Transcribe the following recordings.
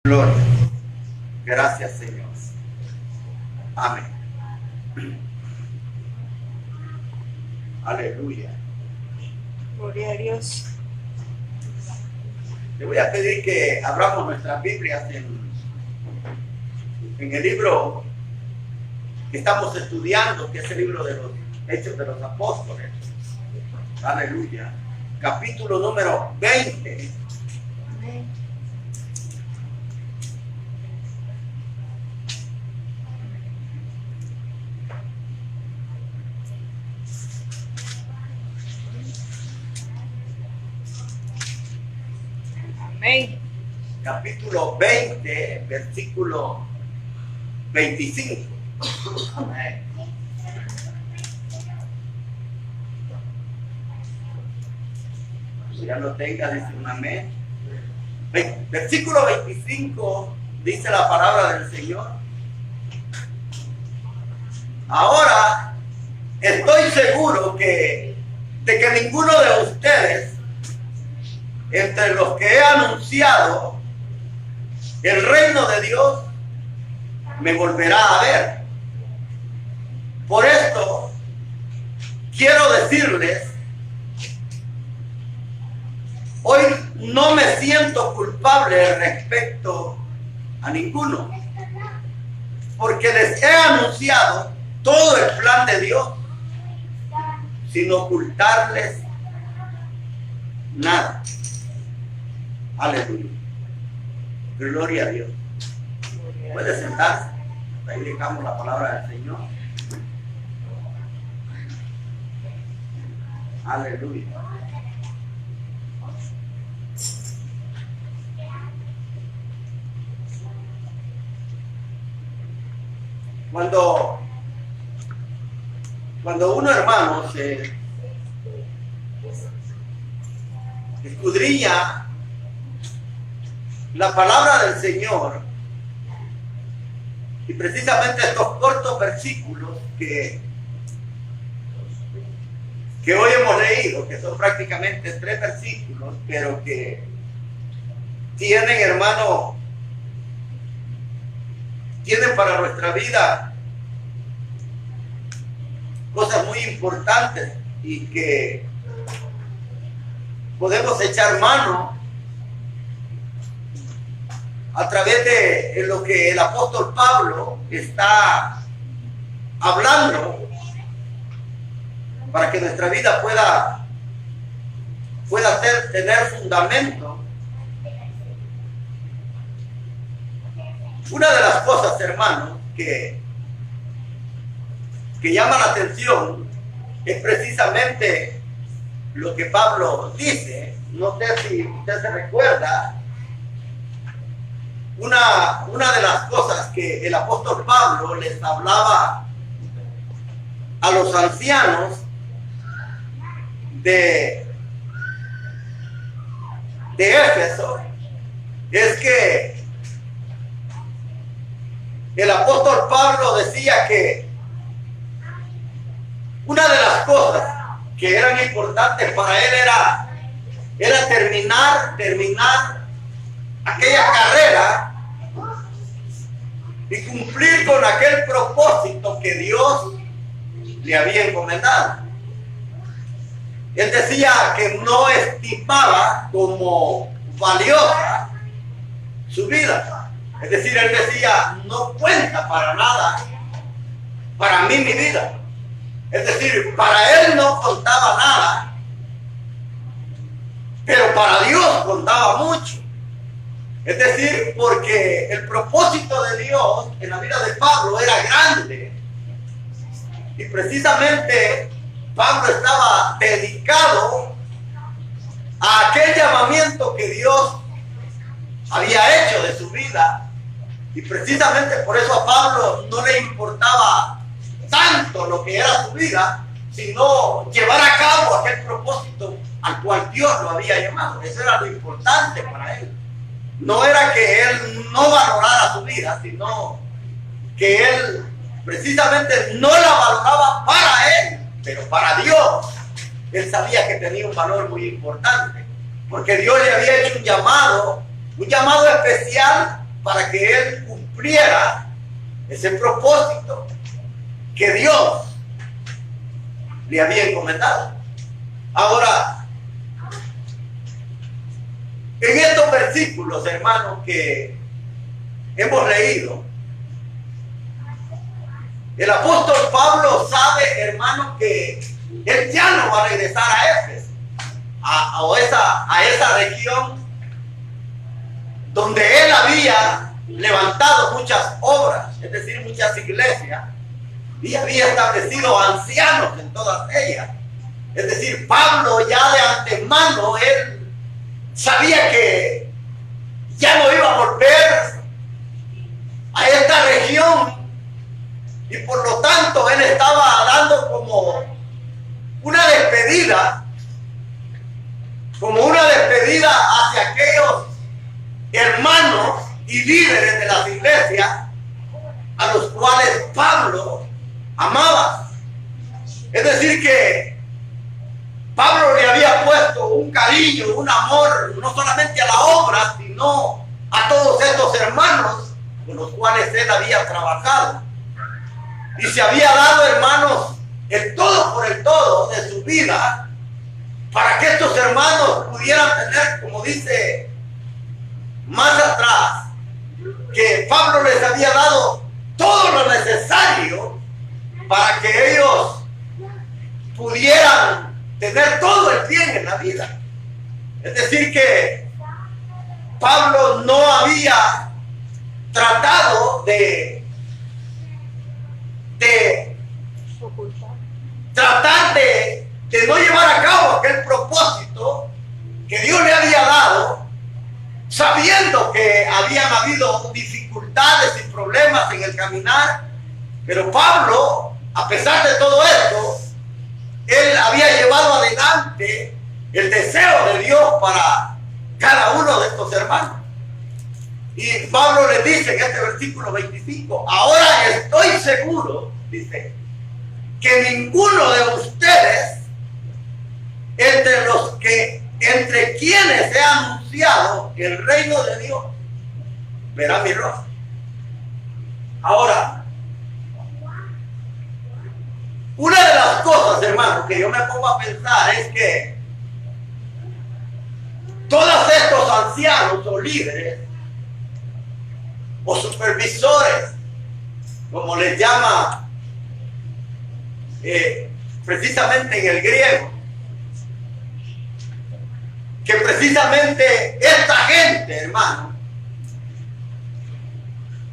Gloria. Gracias, Señor. Amén. Aleluya. Gloria a Dios. Le voy a pedir que abramos nuestras Biblias en el libro que estamos estudiando, que es el libro de los Hechos de los Apóstoles. Aleluya. Capítulo número 20. Amén. Amén. Capítulo 20, versículo 25. Amén. Ya lo tenga, dice un amén. Versículo 25 dice la palabra del Señor. Ahora estoy seguro de que ninguno de ustedes, entre los que he anunciado el reino de Dios, me volverá a ver. Por esto quiero decirles, hoy no me siento culpable respecto a ninguno, porque les he anunciado todo el plan de Dios sin ocultarles nada. Aleluya. Gloria a Dios. Puede sentarse. Ahí dejamos la palabra del Señor. Aleluya. Cuando uno, hermano, se escudriña la palabra del Señor, y precisamente estos cortos versículos que hoy hemos leído, que son prácticamente 3 versículos, pero que tienen, hermano, tienen para nuestra vida cosas muy importantes y que podemos echar mano a través de lo que el apóstol Pablo está hablando, para que nuestra vida pueda tener fundamento. Una de las cosas, hermanos, que llama la atención es precisamente lo que Pablo dice. No sé si usted se recuerda, una de las cosas que el apóstol Pablo les hablaba a los ancianos de Éfeso es que el apóstol Pablo decía que una de las cosas que eran importantes para él era terminar aquella carrera y cumplir con aquel propósito que Dios le había encomendado. Él decía que no estimaba como valiosa su vida. Es decir, él decía, no cuenta para nada para mí mi vida. Es decir, para él no contaba nada, pero para Dios contaba mucho. Es decir, porque el propósito de Dios en la vida de Pablo era grande. Y precisamente Pablo estaba dedicado a aquel llamamiento que Dios había hecho de su vida. Y precisamente por eso a Pablo no le importaba tanto lo que era su vida, sino llevar a cabo aquel propósito al cual Dios lo había llamado. Eso era lo importante para él. No era que él no valorara su vida, sino que él precisamente no la valoraba para él, pero para Dios. Él sabía que tenía un valor muy importante, porque Dios le había hecho un llamado especial para que él cumpliera ese propósito que Dios le había encomendado. Ahora, en estos versículos, hermanos, que hemos leído, el apóstol Pablo sabe, hermano, que él ya no va a regresar a Éfeso, a esa región donde él había levantado muchas obras, es decir, muchas iglesias, y había establecido ancianos en todas ellas. Es decir, Pablo ya de antemano, él sabía que ya no iba a volver a esta región, y por lo tanto él estaba dando como una despedida hacia aquellos hermanos y líderes de las iglesias a los cuales Pablo amaba. Es decir, que Pablo le había puesto un cariño, un amor, no solamente a la obra, sino a todos estos hermanos con los cuales él había trabajado. Y se había dado, hermanos, el todo por el todo de su vida para que estos hermanos pudieran tener, como dice más atrás, que Pablo les había dado todo lo necesario para que ellos pudieran tener todo el bien en la vida. Es decir, que Pablo no había tratado de tratar de no llevar a cabo aquel propósito que Dios le había dado, sabiendo que habían habido dificultades y problemas en el caminar. Pero Pablo, a pesar de todo esto, él había llevado adelante el deseo de Dios para cada uno de estos hermanos. Y Pablo le dice en este versículo 25, ahora estoy seguro, dice, que ninguno de ustedes, entre quienes he anunciado el reino de Dios, verá mi rostro. Ahora, una de las cosas, hermanos, que yo me pongo a pensar es que todos estos ancianos o líderes o supervisores, como les llama precisamente en el griego, que precisamente esta gente, hermano,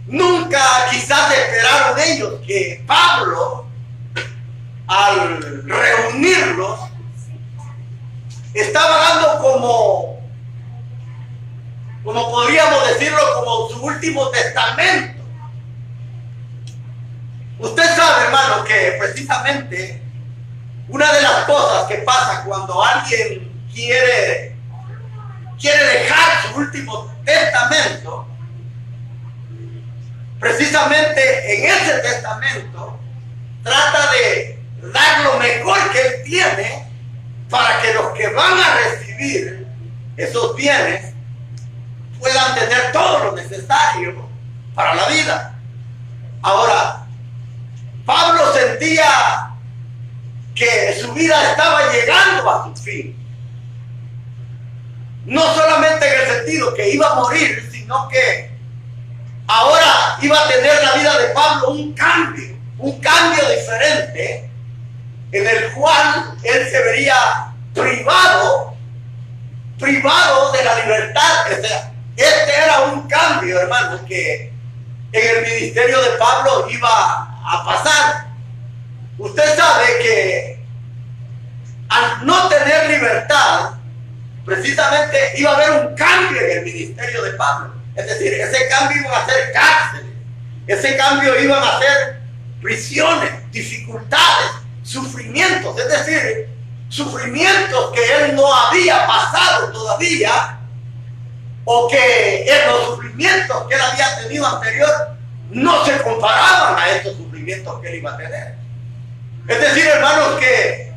nunca quizás esperaron ellos que Pablo, al reunirlos, estaba dando como podríamos decirlo, como su último testamento. Usted sabe, hermano, que precisamente una de las cosas que pasa cuando alguien quiere dejar su último testamento, precisamente en ese testamento trata de dar lo mejor que él tiene para que los que van a recibir esos bienes puedan tener todo lo necesario para la vida. Ahora, Pablo sentía que su vida estaba llegando a su fin. No solamente en el sentido que iba a morir, sino que ahora iba a tener la vida de Pablo un cambio diferente, en el cual él se vería privado de la libertad. Este era un cambio, hermano, que en el ministerio de Pablo iba a pasar. Usted sabe que al no tener libertad, precisamente iba a haber un cambio en el ministerio de Pablo. Es decir, ese cambio iba a ser cárceles, ese cambio iban a ser prisiones, dificultades, sufrimientos, es decir, sufrimientos que él no había pasado todavía, o que los sufrimientos que él había tenido anterior no se comparaban a estos sufrimientos que él iba a tener. Es decir, hermanos, que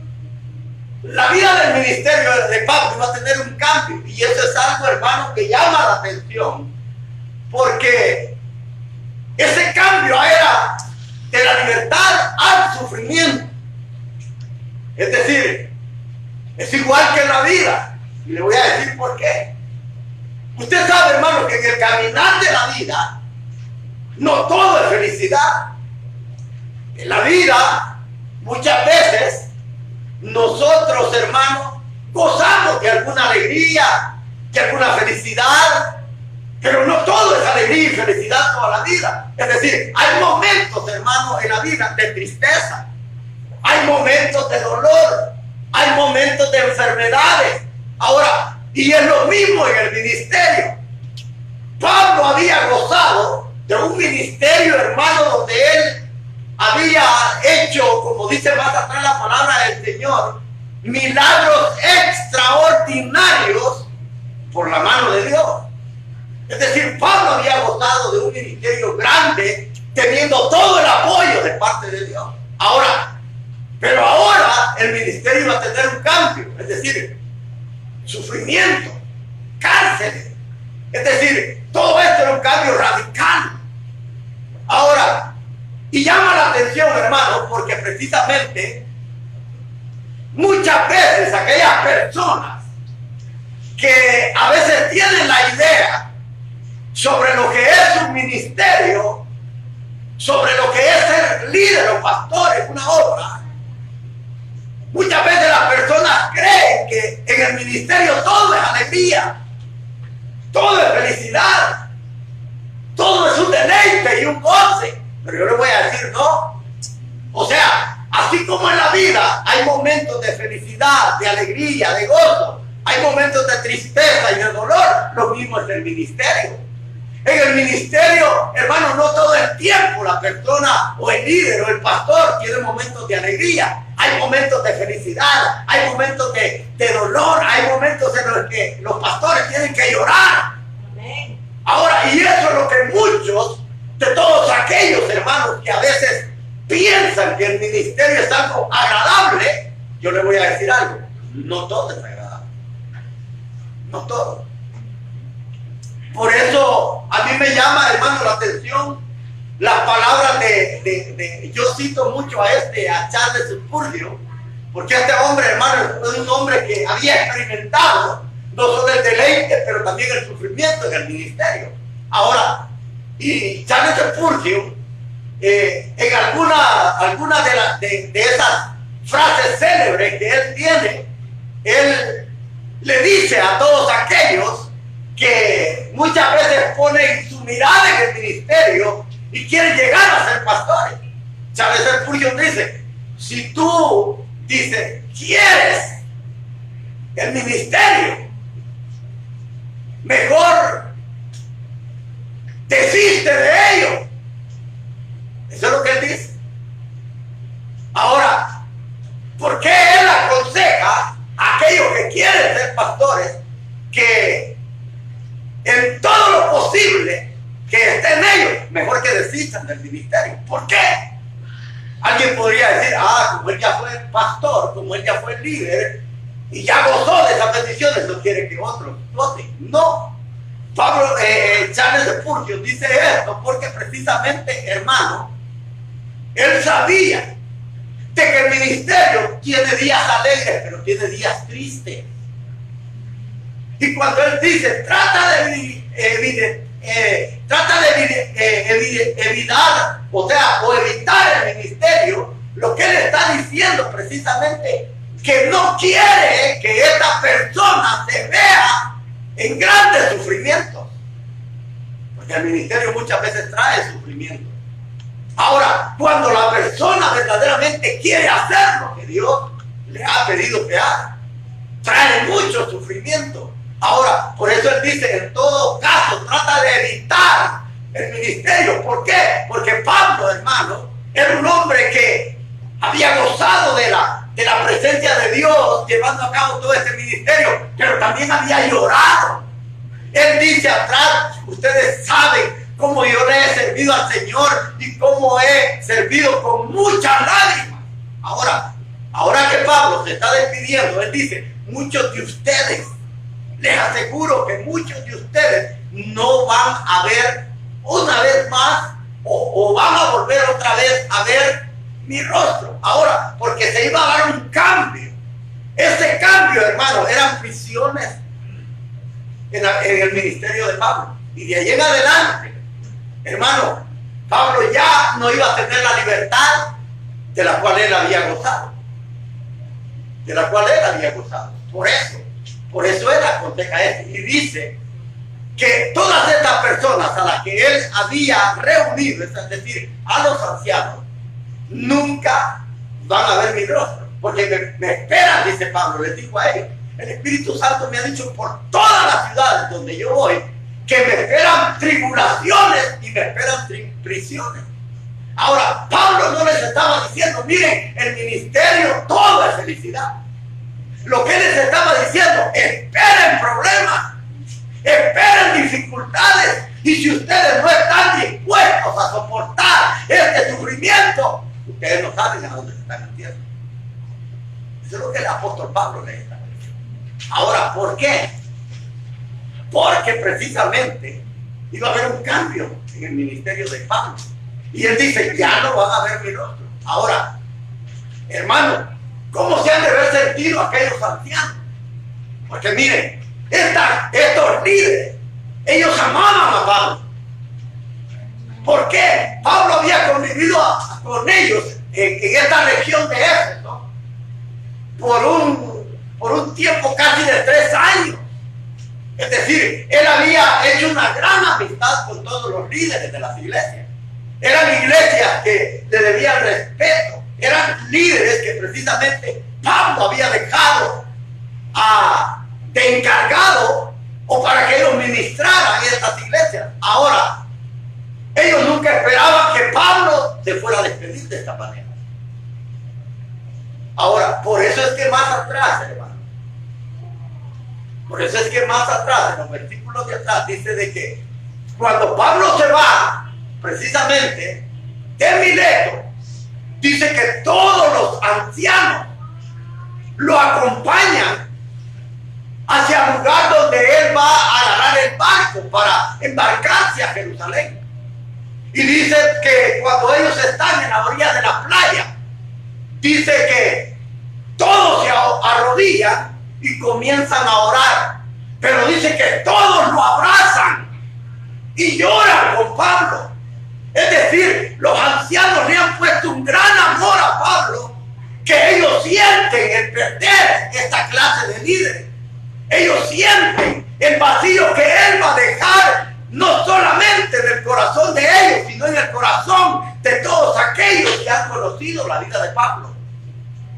la vida del ministerio de Pablo iba a tener un cambio, y eso es algo, hermano, que llama la atención porque ese cambio era de la libertad al sufrimiento. Es decir, es igual que en la vida. Y le voy a decir por qué. Usted sabe, hermano, que en el caminar de la vida no todo es felicidad. En la vida, muchas veces, nosotros, hermanos, gozamos de alguna alegría, de alguna felicidad, pero no todo es alegría y felicidad toda la vida. Es decir, hay momentos, hermanos, en la vida de tristeza, hay momentos de dolor, hay momentos de enfermedades. Ahora, y es lo mismo en el ministerio. Pablo había gozado de un ministerio, hermano, donde él había hecho, como dice más atrás la palabra del Señor, milagros extraordinarios por la mano de Dios. Es decir, Pablo había gozado de un ministerio grande, teniendo todo el apoyo de parte de Dios. Pero ahora el ministerio va a tener un cambio, es decir, sufrimiento, cárceles. Es decir, todo esto era un cambio radical. Ahora, y llama la atención, hermano, porque precisamente muchas veces aquellas personas que a veces tienen la idea sobre lo que es un ministerio, sobre lo que es ser líder o pastor en una obra, muchas veces las personas creen que en el ministerio todo es alegría, todo es felicidad, todo es un deleite y un goce. Pero yo le voy a decir no. O sea, así como en la vida hay momentos de felicidad, de alegría, de gozo, hay momentos de tristeza y de dolor, lo mismo es el ministerio. En el ministerio, hermano, no todo el tiempo la persona o el líder o el pastor tiene momentos de alegría. Hay momentos de felicidad, hay momentos de dolor, hay momentos en los que los pastores tienen que llorar. Amén. Ahora, y eso es lo que muchos de todos aquellos hermanos que a veces piensan que el ministerio es algo agradable, yo le voy a decir algo, no todo es agradable. No todo. Por eso a mí me llama, hermano, la atención las palabras yo cito mucho a Charles Spurgeon, porque este hombre, hermano, es un hombre que había experimentado no solo el deleite, pero también el sufrimiento en el ministerio. Ahora, y Charles Spurgeon, en alguna de esas frases célebres que él tiene, él le dice a todos aquellos que muchas veces ponen su mirada en el ministerio y quieren llegar a ser pastores. Charles Spurgeon dice, si tú, dice, quieres el ministerio, mejor desiste de ello. Eso es lo que él dice. Ahora, ¿por qué él aconseja a aquellos que quieren ser pastores que en todo lo posible que estén ellos, mejor que desistan del ministerio? ¿Por qué? Alguien podría decir, como él ya fue pastor, como él ya fue líder y ya gozó de esas bendiciones, no quiere que otros gocen. No. Charles Spurgeon dice esto porque precisamente, hermano, él sabía de que el ministerio tiene días alegres, pero tiene días tristes. Y cuando él dice, trata de evitar, o evitar el ministerio, lo que él está diciendo precisamente que no quiere que esta persona se vea en grandes sufrimientos, porque el ministerio muchas veces trae sufrimiento. Ahora, cuando la persona verdaderamente quiere hacer lo que Dios le ha pedido que haga, trae mucho sufrimiento. Ahora, por eso él dice, en todo caso, trata de evitar el ministerio. ¿Por qué? Porque Pablo, hermano, era un hombre que había gozado de la presencia de Dios, llevando a cabo todo este ministerio, pero también había llorado. Él dice atrás, ustedes saben cómo yo le he servido al Señor y cómo he servido con muchas lágrimas. Ahora que Pablo se está despidiendo, él dice, muchos de ustedes, les aseguro que muchos de ustedes no van a ver una vez más o van a volver otra vez a ver mi rostro. Ahora, porque se iba a dar un cambio. Ese cambio, hermano, eran prisiones en el ministerio de Pablo. Y de ahí en adelante, hermano, Pablo ya no iba a tener la libertad de la cual él había gozado. De la cual él había gozado. Por eso él aconseja esto. Y dice que todas estas personas a las que él había reunido, es decir, a los ancianos, nunca van a ver mi rostro. Porque me esperan, dice Pablo, les dijo a ellos. El Espíritu Santo me ha dicho por todas las ciudades donde yo voy que me esperan tribulaciones y me esperan prisiones. Ahora, Pablo no les estaba diciendo, miren, el ministerio todo es felicidad. Lo que les estaba diciendo, esperen problemas, esperen dificultades, y si ustedes no están dispuestos a soportar este sufrimiento, ustedes no saben a dónde se están metiendo. Eso es lo que el apóstol Pablo les está diciendo. Ahora, ¿por qué? Porque precisamente iba a haber un cambio en el ministerio de Pablo. Y él dice, ya no van a ver mi rostro. Ahora, hermano, ¿cómo se han de haber sentido aquellos ancianos? Porque miren, estos líderes, ellos amaban a Pablo. ¿Por qué? Pablo había convivido con ellos en esta región de Éfeso por un tiempo casi de 3 años. Es decir, él había hecho una gran amistad con todos los líderes de las iglesias. Eran iglesias que le debían respeto. Eran líderes que precisamente Pablo había dejado de encargado o para que ellos ministraran en estas iglesias. Ahora, ellos nunca esperaban que Pablo se fuera a despedir de esta manera. Ahora, por eso es que más atrás, hermano, por eso es que más atrás, en los versículos de atrás, dice de que cuando Pablo se va, precisamente, de Mileto, dice que todos los ancianos lo acompañan hacia el lugar donde él va a agarrar el barco para embarcarse a Jerusalén. Y dice que cuando ellos están en la orilla de la playa, dice que todos se arrodillan y comienzan a orar. Pero dice que todos lo abrazan y lloran con Pablo. Es decir, los ancianos le han puesto un gran amor a Pablo, que ellos sienten el perder esta clase de líderes. Ellos sienten el vacío que él va a dejar, no solamente en el corazón de ellos, sino en el corazón de todos aquellos que han conocido la vida de Pablo.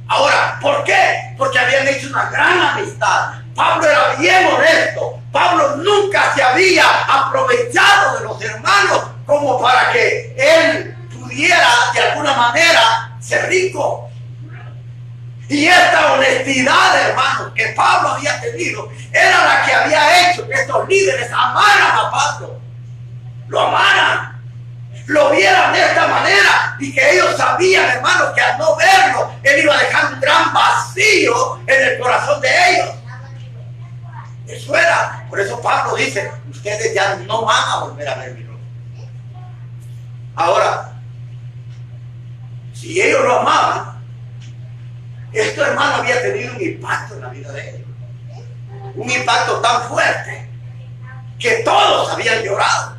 Ahora, ¿por qué? Porque habían hecho una gran amistad. Pablo era bien honesto. Pablo nunca se había aprovechado de los hermanos como para que él pudiera de alguna manera ser rico. Y esta honestidad, hermanos, que Pablo había tenido, era la que había hecho que estos líderes amaran a Pablo. Lo amaran. Lo vieran de esta manera y que ellos sabían, hermanos, que al no verlo, él iba a dejar un gran vacío en el corazón de ellos. Eso era. Por eso Pablo dice, ustedes ya no van a volver a ver mi rostro. Ahora, si ellos lo amaban, esto, hermano, había tenido un impacto en la vida de ellos. Un impacto tan fuerte que todos habían llorado.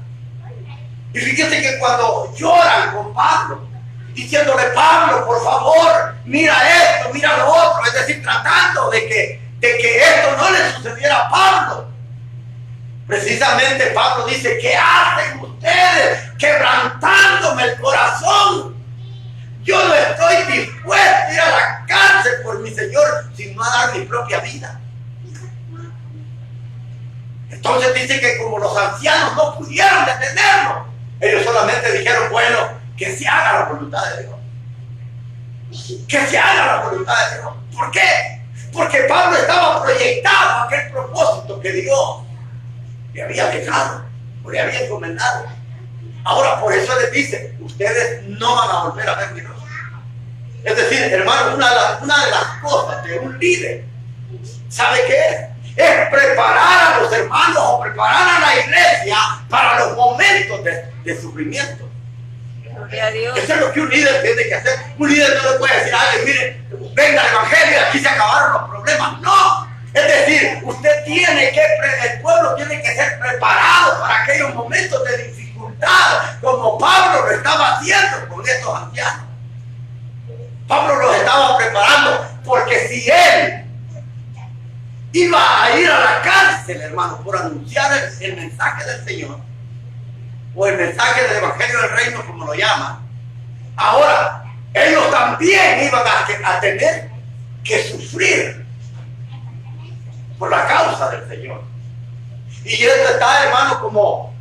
Y fíjense que cuando lloran con Pablo, diciéndole, Pablo, por favor, mira esto, mira lo otro, es decir, tratando de que esto no le sucediera a Pablo. Precisamente Pablo dice, ¿qué hacen ustedes quebrantándome el corazón? Yo no estoy dispuesto a ir a la cárcel por mi Señor, sino a dar mi propia vida. Entonces dice que como los ancianos no pudieron detenerlo, ellos solamente dijeron, bueno, que se haga la voluntad de Dios. Que se haga la voluntad de Dios. ¿Por qué? Porque Pablo estaba proyectado a aquel propósito que Dios le había dejado o le había encomendado. Ahora, por eso les dice, ustedes no van a volver a ver mi rostro. Es decir, hermano, una de las cosas de un líder, ¿sabe qué es? es preparar a los hermanos o preparar a la iglesia para los momentos de sufrimiento. Gloria a Dios. Eso es lo que un líder tiene que hacer. Un líder no le puede decir a alguien, mire, venga el evangelio y aquí se acabaron los problemas. No. Es decir, usted tiene que, el pueblo tiene que ser preparado para aquellos momentos de dificultad, como Pablo lo estaba haciendo con estos ancianos. Pablo los estaba preparando, porque si él iba a ir a la cárcel, hermano, por anunciar el mensaje del Señor, o el mensaje del Evangelio del Reino, como lo llaman, ahora ellos también iban a tener que sufrir por la causa del Señor. Y esto está, hermano, como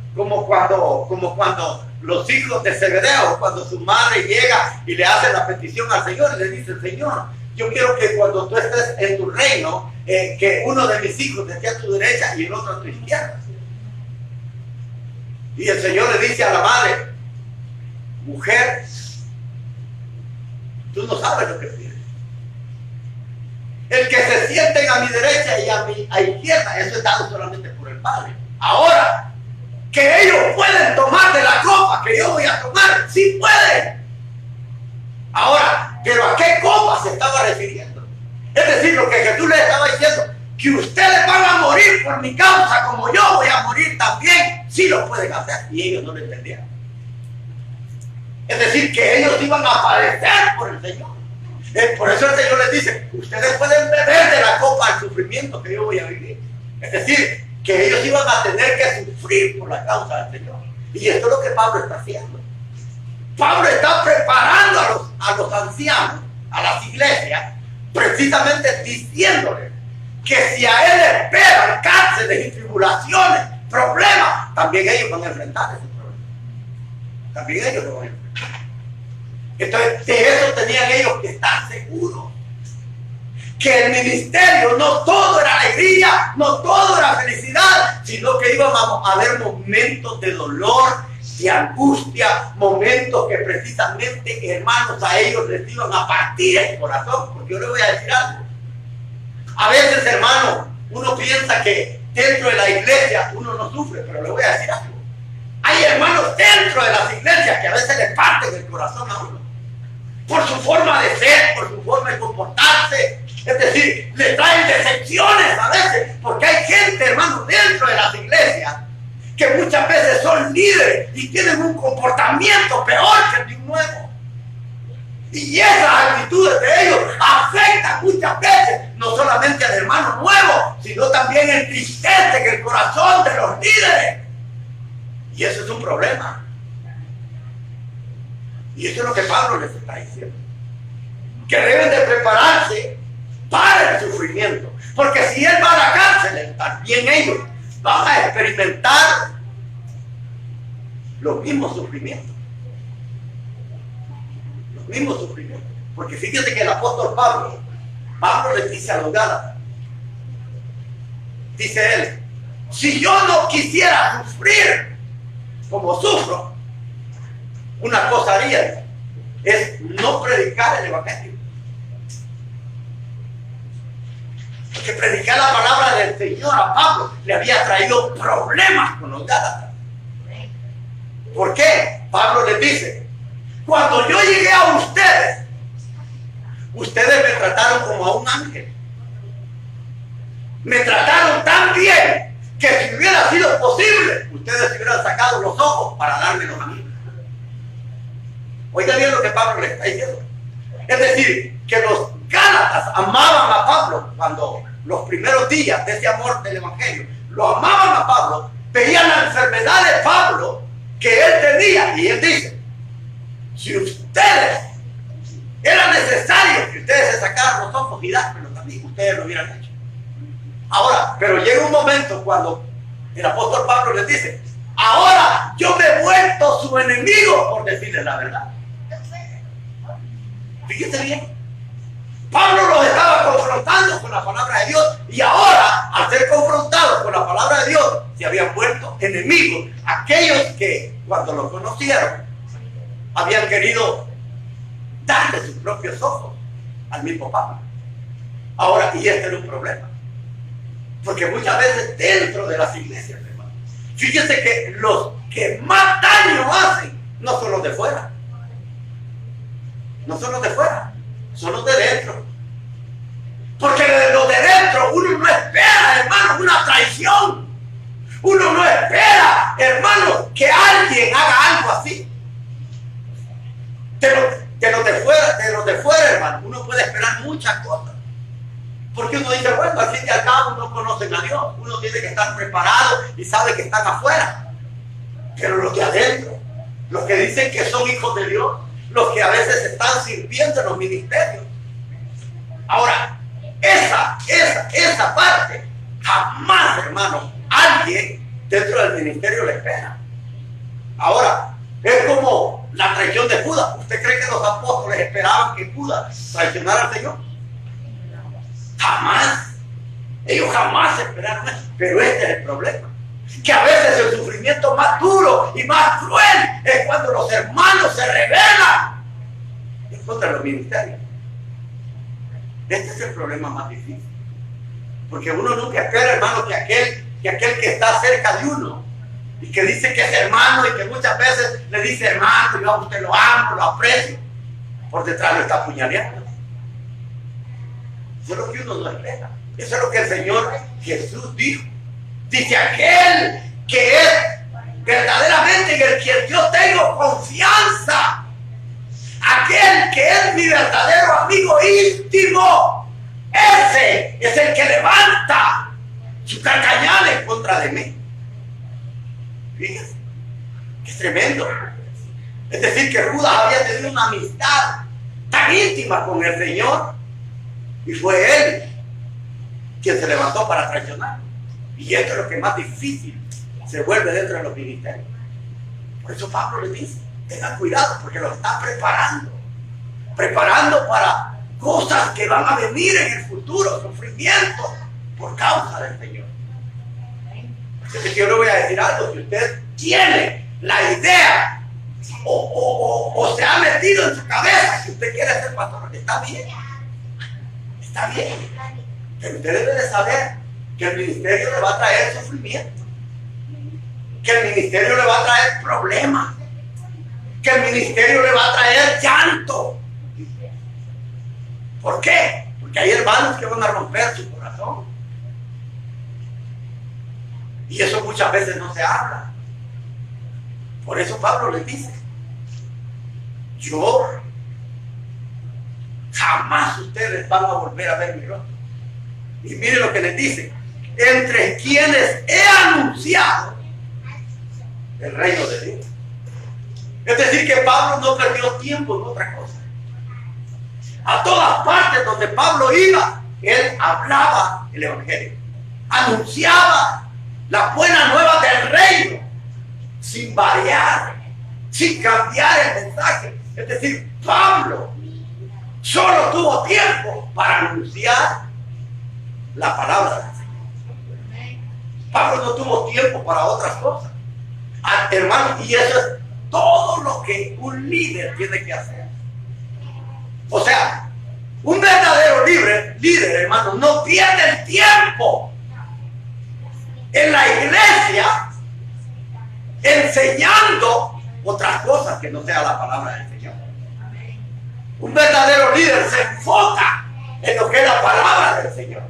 cuando los hijos de Zebedeo, cuando su madre llega y le hace la petición al Señor y le dice: Señor, yo quiero que cuando tú estés en tu reino, que uno de mis hijos esté a tu derecha y el otro a tu izquierda. Y el Señor le dice a la madre: mujer, tú no sabes lo que pides. El que se sienten a mi derecha y a mi izquierda, eso es dado solamente por el Padre. Ahora, que ellos pueden tomar de la copa que yo voy a tomar, sí pueden. Ahora, pero ¿a qué copa se estaba refiriendo? Es decir, lo que Jesús les estaba diciendo, que ustedes van a morir por mi causa, como yo voy a morir también, sí lo pueden hacer. Y ellos no lo entendieron. Es decir, que ellos iban a padecer por el Señor. Por eso el Señor les dice: ustedes pueden beber de la copa del sufrimiento que yo voy a vivir. Es decir, que ellos iban a tener que sufrir por la causa del Señor. Y esto es lo que Pablo está haciendo. Pablo está preparando a los ancianos, a las iglesias, precisamente diciéndoles que si a él esperan cárceles y tribulaciones, problemas, también ellos van a enfrentar esos problemas. También ellos lo van a enfrentar. Entonces, de eso tenían ellos que estar seguros. Que el ministerio no todo era alegría, no todo era felicidad, sino que íbamos a haber momentos de dolor, de angustia, momentos que precisamente, hermanos, a ellos les iban a partir el corazón. Porque yo les voy a decir algo. A veces, hermano, uno piensa que dentro de la iglesia uno no sufre, pero le voy a decir algo. Hay hermanos dentro de las iglesias que a veces le parten el corazón a uno. Por su forma de ser, por su forma de comportarse. Es decir, le traen decepciones a veces, porque hay gente, hermano, dentro de las iglesias que muchas veces son líderes y tienen un comportamiento peor que el de un nuevo. Y esas actitudes de ellos afectan muchas veces no solamente al hermano nuevo, sino también entristecen el corazón de los líderes. Y eso es un problema. Y eso es lo que Pablo les está diciendo. Que deben de prepararse para el sufrimiento. Porque si él va a la cárcel, también ellos van a experimentar los mismos sufrimientos. Los mismos sufrimientos. Porque fíjate que el apóstol Pablo les dice a los Gálatas, dice él: si yo no quisiera sufrir como sufro, una cosa haría, es no predicar el evangelio. Porque predicar la palabra del Señor a Pablo le había traído problemas con los Gálatas. ¿Por qué? Pablo les dice: cuando yo llegué a ustedes me trataron como a un ángel. Me trataron tan bien que si hubiera sido posible, ustedes se hubieran sacado los ojos para dármelos a mí. Oiga bien lo que Pablo le está diciendo. Es decir, que los Gálatas amaban a Pablo cuando los primeros días de ese amor del evangelio, lo amaban a Pablo, veían la enfermedad de Pablo que él tenía, y él dice: si ustedes, era necesario que ustedes se sacaran los ojos y dármelos a mí, ustedes lo hubieran hecho. Ahora, pero llega un momento cuando el apóstol Pablo les dice: ahora yo me he vuelto su enemigo por decirles la verdad. Fíjense bien, Pablo los estaba confrontando con la palabra de Dios, y ahora, al ser confrontados con la palabra de Dios, se habían vuelto enemigos. Aquellos que, cuando lo conocieron, habían querido darle sus propios ojos al mismo Pablo. Ahora, y este era un problema. Porque muchas veces dentro de las iglesias, hermano, fíjense que los que más daño hacen no son los de fuera. No son los de fuera, son los de dentro. Porque de los de dentro uno no espera, hermano, una traición. Uno no espera, hermano, que alguien haga algo así. De los de fuera, hermano, uno puede esperar muchas cosas. Porque uno dice, bueno, al fin y al cabo no conocen a Dios. Uno tiene que estar preparado y sabe que están afuera. Pero los de adentro, los que dicen que son hijos de Dios, los que a veces están sirviendo en los ministerios. Ahora, esa parte, jamás, hermano, alguien dentro del ministerio le espera. Ahora, es como la traición de Judas. ¿Usted cree que los apóstoles esperaban que Judas traicionara al Señor? Jamás. Ellos jamás esperaron eso. Pero este es el problema. Que a veces el sufrimiento más duro y más cruel es cuando los hermanos se rebelan en contra de los ministerios. Este es el problema más difícil. Porque uno nunca espera, hermano, que aquel que está cerca de uno y que dice que es hermano y que muchas veces le dice hermano, yo a usted lo amo, lo aprecio, por detrás lo está apuñaleando. Eso es lo que uno no espera. Eso es lo que el Señor Jesús dijo. Dice, aquel que es verdaderamente en el que yo tengo confianza, aquel que es mi verdadero amigo íntimo, ese es el que levanta su carcañal en contra de mí. Fíjense, que tremendo. Es decir, que Judas había tenido una amistad tan íntima con el Señor y fue él quien se levantó para traicionar. Y esto es lo que más difícil se vuelve dentro de los ministerios. Por eso Pablo le dice, tengan cuidado porque lo está preparando para cosas que van a venir en el futuro, sufrimiento por causa del Señor. Entonces yo le voy a decir algo, si usted tiene la idea o se ha metido en su cabeza que usted quiere ser pastor, está bien, pero usted debe de saber que el ministerio le va a traer sufrimiento, que el ministerio le va a traer problemas, que el ministerio le va a traer llanto. ¿Por qué? Porque hay hermanos que van a romper su corazón. Y eso muchas veces no se habla. Por eso Pablo les dice, yo jamás ustedes van a volver a ver mi rostro. Y miren lo que les dice, entre quienes he anunciado el reino de Dios. Es decir, que Pablo no perdió tiempo en otra cosa. A todas partes donde Pablo iba, él hablaba el evangelio, anunciaba la buena nueva del reino, sin variar, sin cambiar el mensaje. Es decir, Pablo solo tuvo tiempo para anunciar la palabra del Señor. Pablo no tuvo tiempo para otras cosas. Hermano, y eso es todo lo que un líder tiene que hacer. O sea, un verdadero líder, hermano, no pierde el tiempo en la iglesia enseñando otras cosas que no sea la palabra del Señor. Un verdadero líder se enfoca en lo que es la palabra del Señor.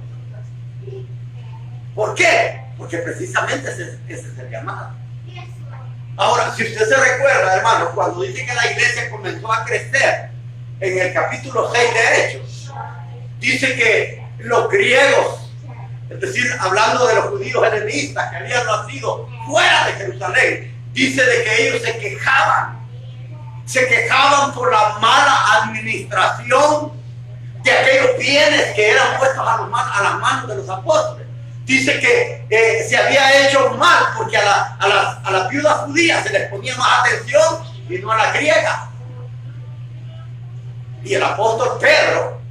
¿Por qué? Porque precisamente ese es el llamado. Ahora, si usted se recuerda, hermano, cuando dice que la iglesia comenzó a crecer, en el capítulo 6 de Hechos, dice que los griegos, es decir, hablando de los judíos helenistas que habían nacido fuera de Jerusalén, dice de que ellos se quejaban por la mala administración de aquellos bienes que eran puestos a las manos de los apóstoles. Dice que se había hecho mal porque a las viudas judías se les ponía más atención y no a las griegas. Y el apóstol Pedro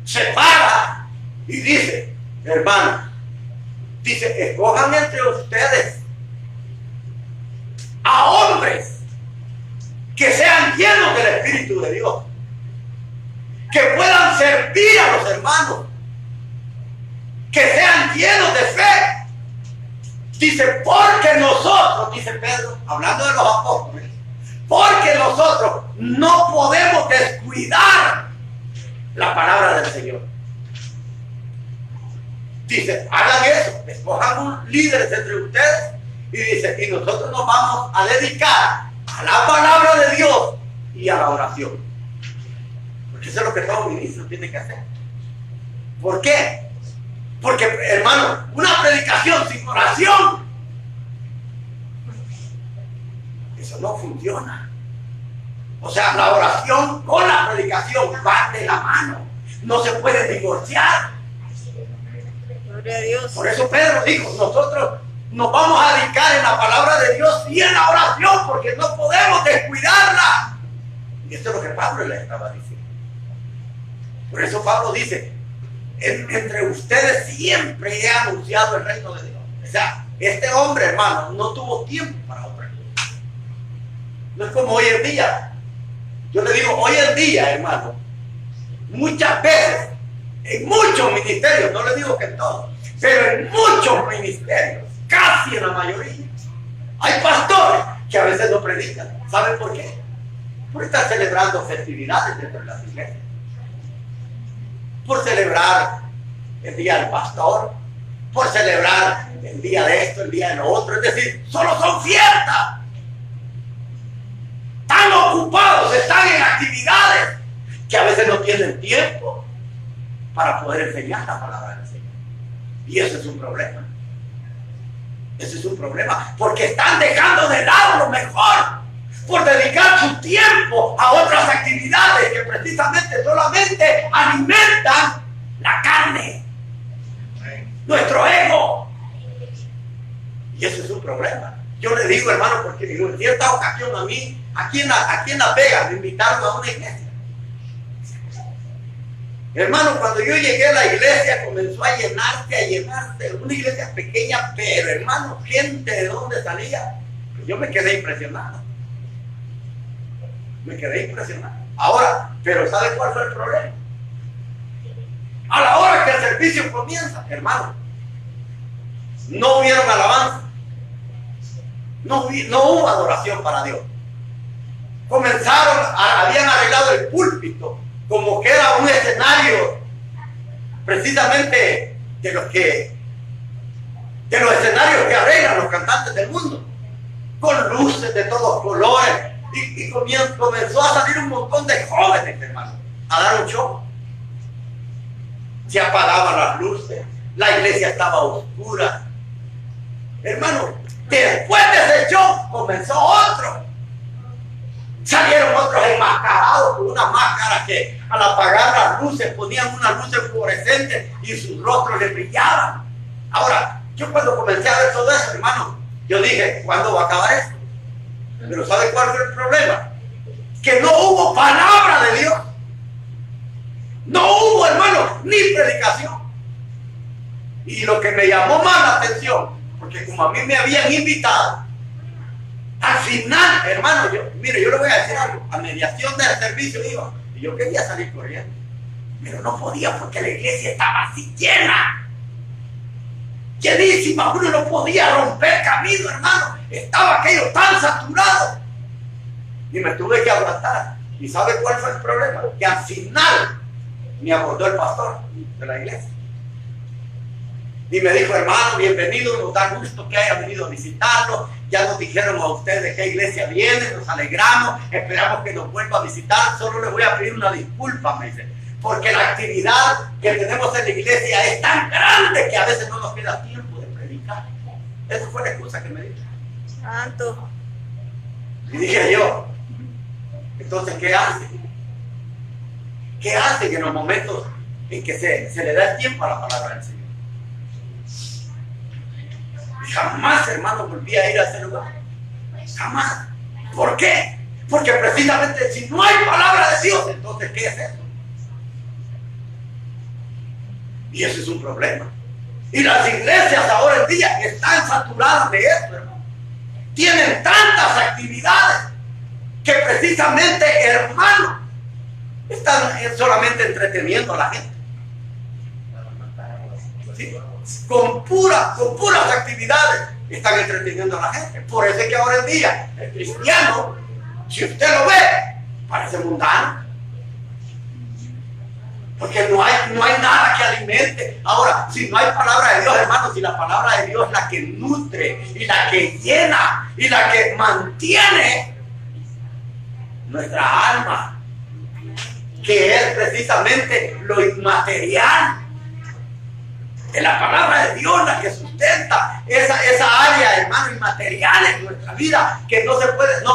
se para y dice, hermanos, dice, escojan entre ustedes a hombres que sean llenos del Espíritu de Dios, que puedan servir a los hermanos, que sean llenos de fe. Dice, porque nosotros, dice Pedro, hablando de los apóstoles, porque nosotros no podemos descuidar la palabra del Señor. Dice, hagan eso, escojan un líder entre ustedes y dice, y nosotros nos vamos a dedicar a la palabra de Dios y a la oración. Porque eso es lo que todo ministro tiene que hacer. ¿Por qué? Porque, hermano, una predicación sin oración, eso no funciona. O sea, la oración con la predicación van de la mano. No se puede divorciar. Gloria a Dios. Por eso Pedro dijo, nosotros nos vamos a dedicar en la palabra de Dios y en la oración, porque no podemos descuidarla. Y esto es lo que Pablo le estaba diciendo. Por eso Pablo dice, entre ustedes siempre he anunciado el reino de Dios. O sea, este hombre, hermano, no tuvo tiempo para otra cosa. No es como hoy en día. Yo le digo, hoy en día, hermano, muchas veces, en muchos ministerios, no le digo que en todos, pero en muchos ministerios, casi en la mayoría, hay pastores que a veces no predican. ¿Saben por qué? Por estar celebrando festividades dentro de las iglesias. Por celebrar el día del pastor, por celebrar el día de esto, el día de lo otro. Es decir, solo son fiestas. Están ocupados, están en actividades que a veces no tienen tiempo para poder enseñar la palabra del Señor. Y eso es un problema. Ese es un problema, porque están dejando de lado lo mejor por dedicar su tiempo a otras actividades que precisamente solamente alimentan la carne, nuestro ego. Y eso es un problema. Yo le digo, hermano, porque en cierta ocasión a mí, aquí en Las Vegas, me invitaron a una iglesia. Hermano, cuando yo llegué a la iglesia comenzó a llenarse, una iglesia pequeña, pero hermano, gente de dónde salía. Pues yo me quedé impresionado. Ahora, pero ¿sabe cuál fue el problema? A la hora que el servicio comienza, hermano, no hubieron alabanza. No hubo adoración para Dios. Habían arreglado el púlpito como que era un escenario precisamente de los escenarios que arreglan los cantantes del mundo, con luces de todos colores, y comenzó a salir un montón de jóvenes, hermano, a dar un show. Se apagaban las luces, la iglesia estaba oscura. Hermano, después de ese show comenzó otro. Salieron otros enmascarados con unas máscaras que al apagar las luces ponían unas luces fluorescentes y sus rostros les brillaban. Ahora, yo cuando comencé a ver todo eso, hermano, yo dije, ¿cuándo va a acabar esto? Pero ¿sabe cuál fue el problema? Que no hubo palabra de Dios. No hubo, hermano, ni predicación. Y lo que me llamó más la atención, porque como a mí me habían invitado, al final, hermano, yo le voy a decir algo, a mediación del servicio iba, y yo quería salir corriendo, pero no podía porque la iglesia estaba así llena, llenísima, uno no podía romper camino, hermano, estaba aquello tan saturado, y me tuve que aguantar. ¿Y sabe cuál fue el problema? Que al final me abordó el pastor de la iglesia y me dijo, hermano, bienvenido, nos da gusto que haya venido a visitarlo. Ya nos dijeron a ustedes de qué iglesia viene, nos alegramos, esperamos que nos vuelva a visitar. Solo le voy a pedir una disculpa, me dice, porque la actividad que tenemos en la iglesia es tan grande que a veces no nos queda tiempo de predicar. Esa fue la excusa que me dijo. Santo. Y dije yo, entonces, ¿qué hace? ¿Qué hace en los momentos en que se le da el tiempo a la palabra del Señor? Jamás, hermano, volví a ir a ese lugar. Jamás. ¿Por qué? Porque precisamente si no hay palabra de Dios, entonces ¿qué es eso? Y eso es un problema. Y las iglesias ahora en día están saturadas de esto, hermano. Tienen tantas actividades que precisamente, hermano, están solamente entreteniendo a la gente. ¿sí? Con puras actividades están entreteniendo a la gente. Por eso es que ahora en día el cristiano, si usted lo ve, parece mundano. Porque no hay nada que alimente. Ahora, si no hay palabra de Dios, hermanos, si la palabra de Dios es la que nutre y la que llena y la que mantiene nuestra alma, que es precisamente lo inmaterial. Es la palabra de Dios la que sustenta esa área, hermano, inmaterial en nuestra vida, que no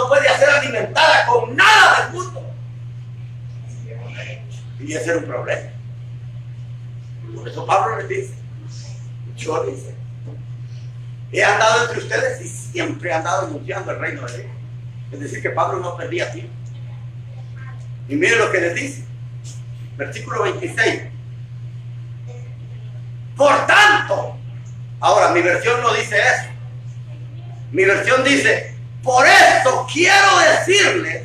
puede ser alimentada con nada del mundo. Y ese era un problema. Por eso Pablo les dice, yo dice, he andado entre ustedes y siempre he andado anunciando el reino de Dios. Es decir, que Pablo no perdía tiempo. Y miren lo que les dice, versículo 26. Por tanto, ahora mi versión no dice eso. Mi versión dice, por esto quiero decirles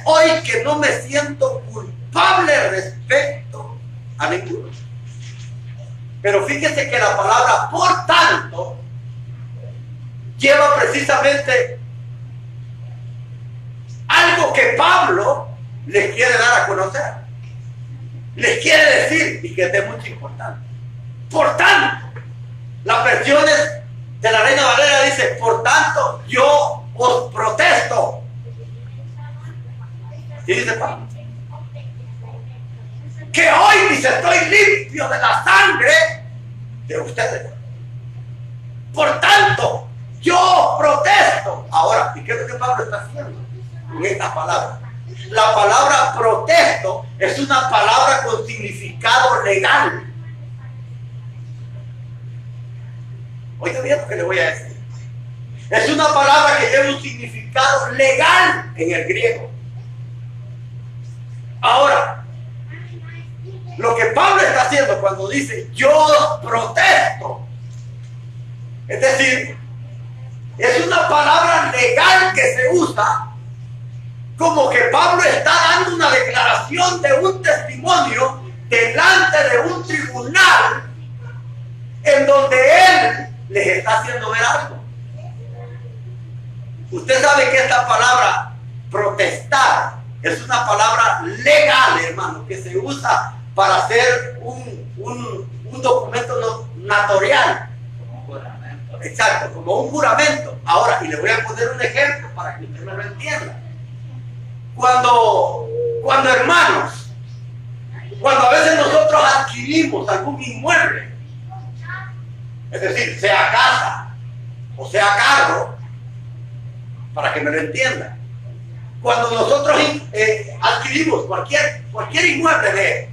hoy que no me siento culpable respecto a ninguno. Pero fíjese que la palabra por tanto lleva precisamente algo que Pablo les quiere dar a conocer. Les quiere decir, y que es de mucha importancia. Por tanto, las versiones de la Reina Valera dice, por tanto yo os protesto. ¿Qué dice Pablo? Que hoy dice, estoy limpio de la sangre de ustedes. Por tanto, yo protesto. Ahora, ¿y qué es lo que Pablo está haciendo con esta palabra? La palabra protesto es una palabra con significado legal. Oiga bien lo que le voy a decir. Es una palabra que lleva un significado legal en el griego. Ahora, lo que Pablo está haciendo cuando dice yo protesto, es decir, es una palabra legal que se usa como que Pablo está dando una declaración de un testimonio delante de un tribunal en donde él les está haciendo ver algo. Usted sabe que esta palabra protestar es una palabra legal, hermano, que se usa para hacer un documento notarial. Exacto, como un juramento. Ahora, y le voy a poner un ejemplo para que usted me lo entienda. Cuando hermanos, cuando a veces nosotros adquirimos algún inmueble, es decir, sea casa o sea carro, para que me lo entiendan, cuando nosotros adquirimos cualquier inmueble de él,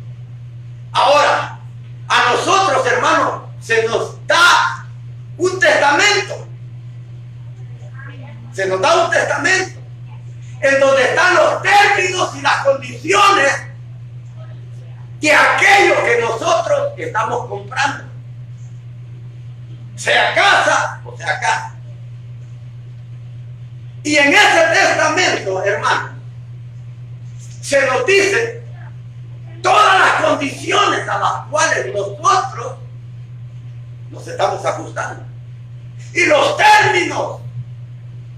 ahora a nosotros, hermanos, se nos da un testamento. Se nos da un testamento en donde están los términos y las condiciones de aquello que nosotros estamos comprando, sea casa o sea casa. Y en ese testamento, hermano, se nos dice todas las condiciones a las cuales nosotros nos estamos ajustando y los términos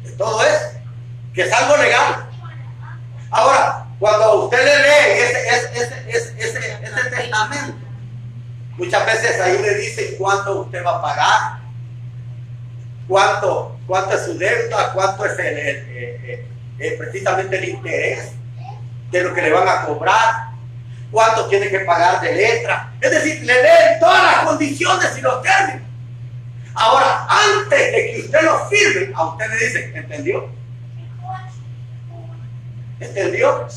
de todo eso, que es algo legal. Ahora, cuando usted le lee ese testamento, muchas veces ahí le dicen cuánto usted va a pagar, cuánto es su deuda, cuánto es precisamente el interés de lo que le van a cobrar, cuánto tiene que pagar de letra. Es decir, le leen todas las condiciones y los términos. Ahora, antes de que usted lo firme, a usted le dicen, ¿entendió? ¿Entendió?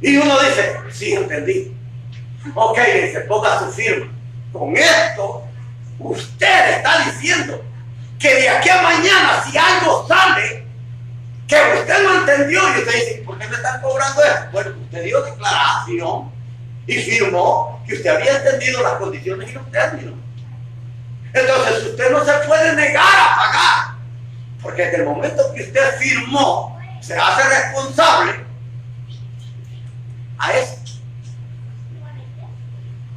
Y uno dice, sí, entendí. Ok, dice, ponga su firma. Con esto, usted está diciendo que de aquí a mañana, si algo sale que usted no entendió, y usted dice, ¿por qué me están cobrando esto? Bueno, usted dio declaración y firmó que usted había entendido las condiciones y los términos. Entonces usted no se puede negar a pagar, porque desde el momento que usted firmó, se hace responsable a eso.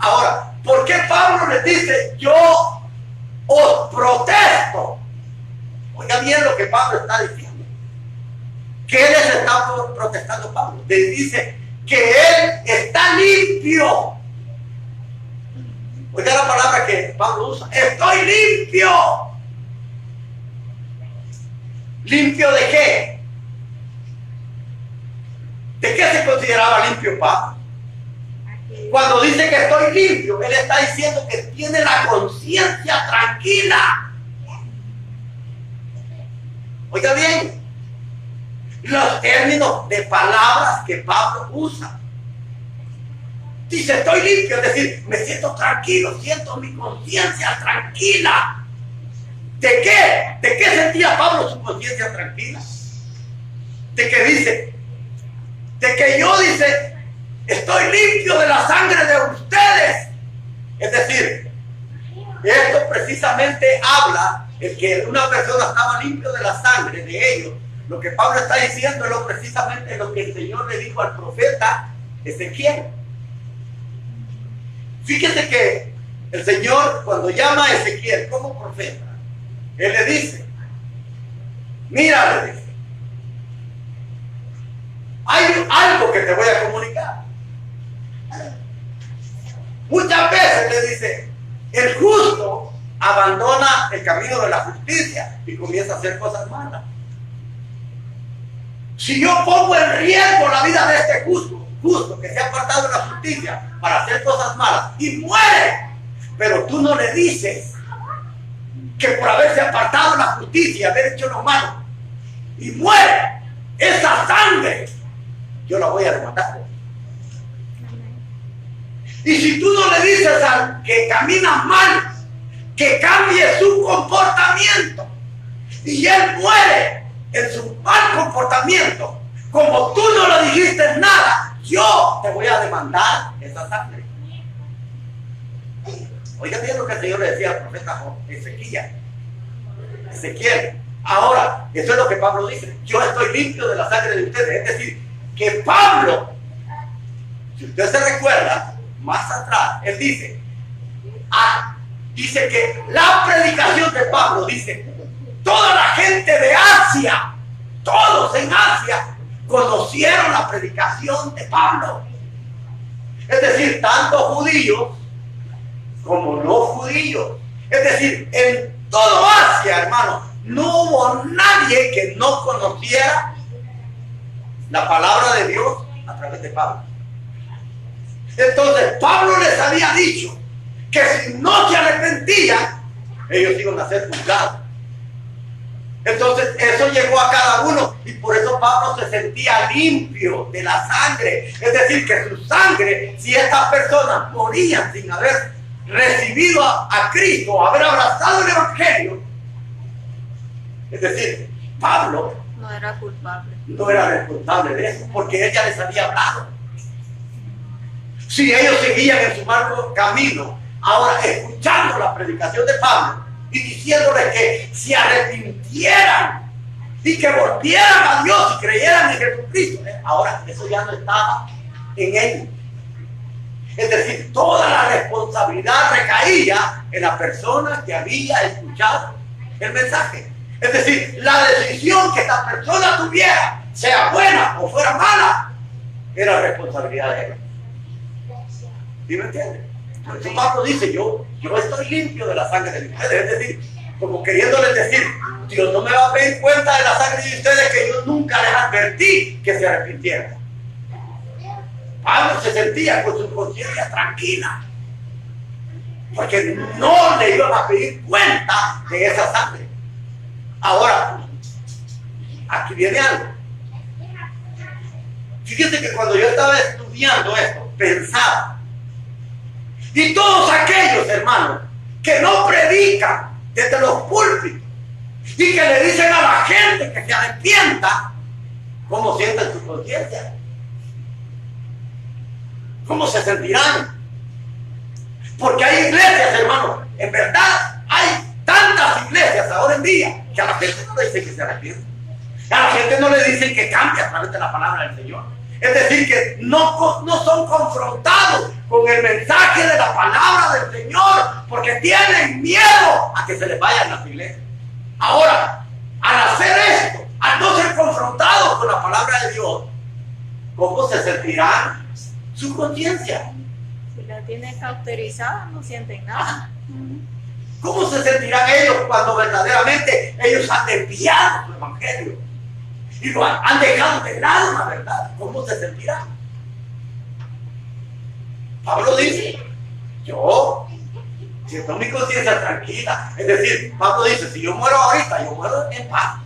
Ahora, ¿por qué Pablo les dice, yo os protesto? Oiga bien lo que Pablo está diciendo. ¿Qué les está protestando Pablo? Les dice que él está limpio. Oiga la palabra que Pablo usa. Estoy limpio. ¿Limpio de qué? ¿De qué se consideraba limpio Pablo? Cuando dice que estoy limpio, él está diciendo que tiene la conciencia tranquila. Oiga bien, los términos de palabras que Pablo usa. Dice, estoy limpio, es decir, me siento tranquilo, siento mi conciencia tranquila. ¿De qué? ¿De qué sentía Pablo su conciencia tranquila? De que dice, de que yo, dice, estoy limpio de la sangre de ustedes. Es decir, esto precisamente habla el que una persona estaba limpio de la sangre de ellos. Lo que Pablo está diciendo es precisamente lo que el Señor le dijo al profeta Ezequiel. Fíjese que el Señor, cuando llama a Ezequiel como profeta, él le dice, mira, le dice, hay algo que te voy a comunicar. Muchas veces le dice, el justo abandona el camino de la justicia y comienza a hacer cosas malas. Si yo pongo en riesgo la vida de este justo que se ha apartado de la justicia para hacer cosas malas y muere, pero tú no le dices que por haberse apartado de la justicia y haber hecho lo malo y muere, esa sangre yo la voy a demandar. Y si tú no le dices al que camina mal que cambie su comportamiento y él muere en su mal comportamiento, como tú no le dijiste nada, yo te voy a demandar esa sangre. Oiga bien lo que el Señor le decía al profeta Ezequiel. Ahora, eso es lo que Pablo dice, yo estoy limpio de la sangre de ustedes. Es decir, que Pablo, si usted se recuerda, más atrás, él dice, dice que la predicación de Pablo, dice, toda la gente de Asia, todos en Asia, conocieron la predicación de Pablo. Es decir, tanto judíos como no judíos. Es decir, en todo Asia, hermano, no hubo nadie que no conociera la palabra de Dios a través de Pablo. Entonces Pablo les había dicho que si no se arrepentían, ellos iban a ser juzgados. Entonces eso llegó a cada uno y por eso Pablo se sentía limpio de la sangre. Es decir, que su sangre, si estas personas morían sin haber recibido a Cristo, haber abrazado el Evangelio, es decir, Pablo no era culpable. No era responsable de eso, porque él ya les había hablado. Si ellos seguían en su mal camino, ahora escuchando la predicación de Pablo y diciéndoles que se arrepintieran y que volvieran a Dios y creyeran en Jesucristo, ahora eso ya no estaba en ellos. Es decir, toda la responsabilidad recaía en la persona que había escuchado el mensaje. Es decir, la decisión que esta persona tuviera, sea buena o fuera mala, era responsabilidad de él. ¿Sí me entiende? Por eso Pablo dice, yo estoy limpio de la sangre de ustedes. Es decir, como queriéndoles decir, Dios no me va a pedir cuenta de la sangre de ustedes que yo nunca les advertí que se arrepintieran. Pablo se sentía con su conciencia tranquila, porque no le iban a pedir cuenta de esa sangre. Ahora, aquí viene algo. Fíjense que cuando yo estaba estudiando esto, pensaba, y todos aquellos hermanos que no predican desde los púlpitos y que le dicen a la gente que se arrepienta, ¿cómo sienten su conciencia? ¿Cómo se sentirán? Porque hay iglesias, hermanos, en verdad hay tantas iglesias ahora en día que a la gente no le dicen que se arrepienta. A la gente no le dicen que cambie a través de la palabra del Señor. Es decir, que no son confrontados con el mensaje de la palabra del Señor porque tienen miedo a que se les vayan las iglesias. Ahora, al hacer esto, al no ser confrontados con la palabra de Dios, ¿cómo se sentirá su conciencia? Si la tiene cauterizada, no sienten nada. ¿Cómo se sentirán ellos cuando verdaderamente ellos han desviado su evangelio? Y lo han dejado de lado, la verdad. ¿Cómo se sentirán? Pablo dice, yo siento mi conciencia tranquila. Es decir, Pablo dice, si yo muero ahorita, yo muero en paz.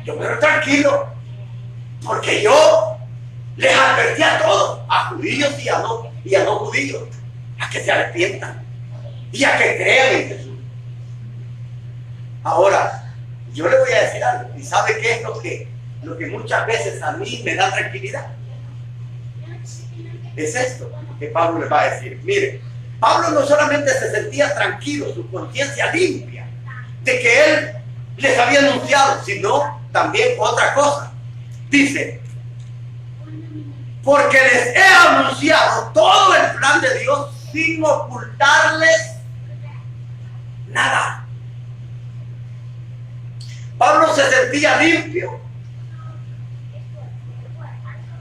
Yo muero tranquilo. Porque yo les advertí a todos, a judíos y a no judíos, a que se arrepientan y a que crean en Jesús. Ahora, yo le voy a decir algo, y ¿sabe qué es lo que muchas veces a mí me da tranquilidad? Es esto que Pablo le va a decir. Mire, Pablo no solamente se sentía tranquilo, su conciencia limpia, de que él les había anunciado, sino también otra cosa. Dice, porque les he anunciado todo el plan de Dios sin ocultarles nada. Pablo se sentía limpio.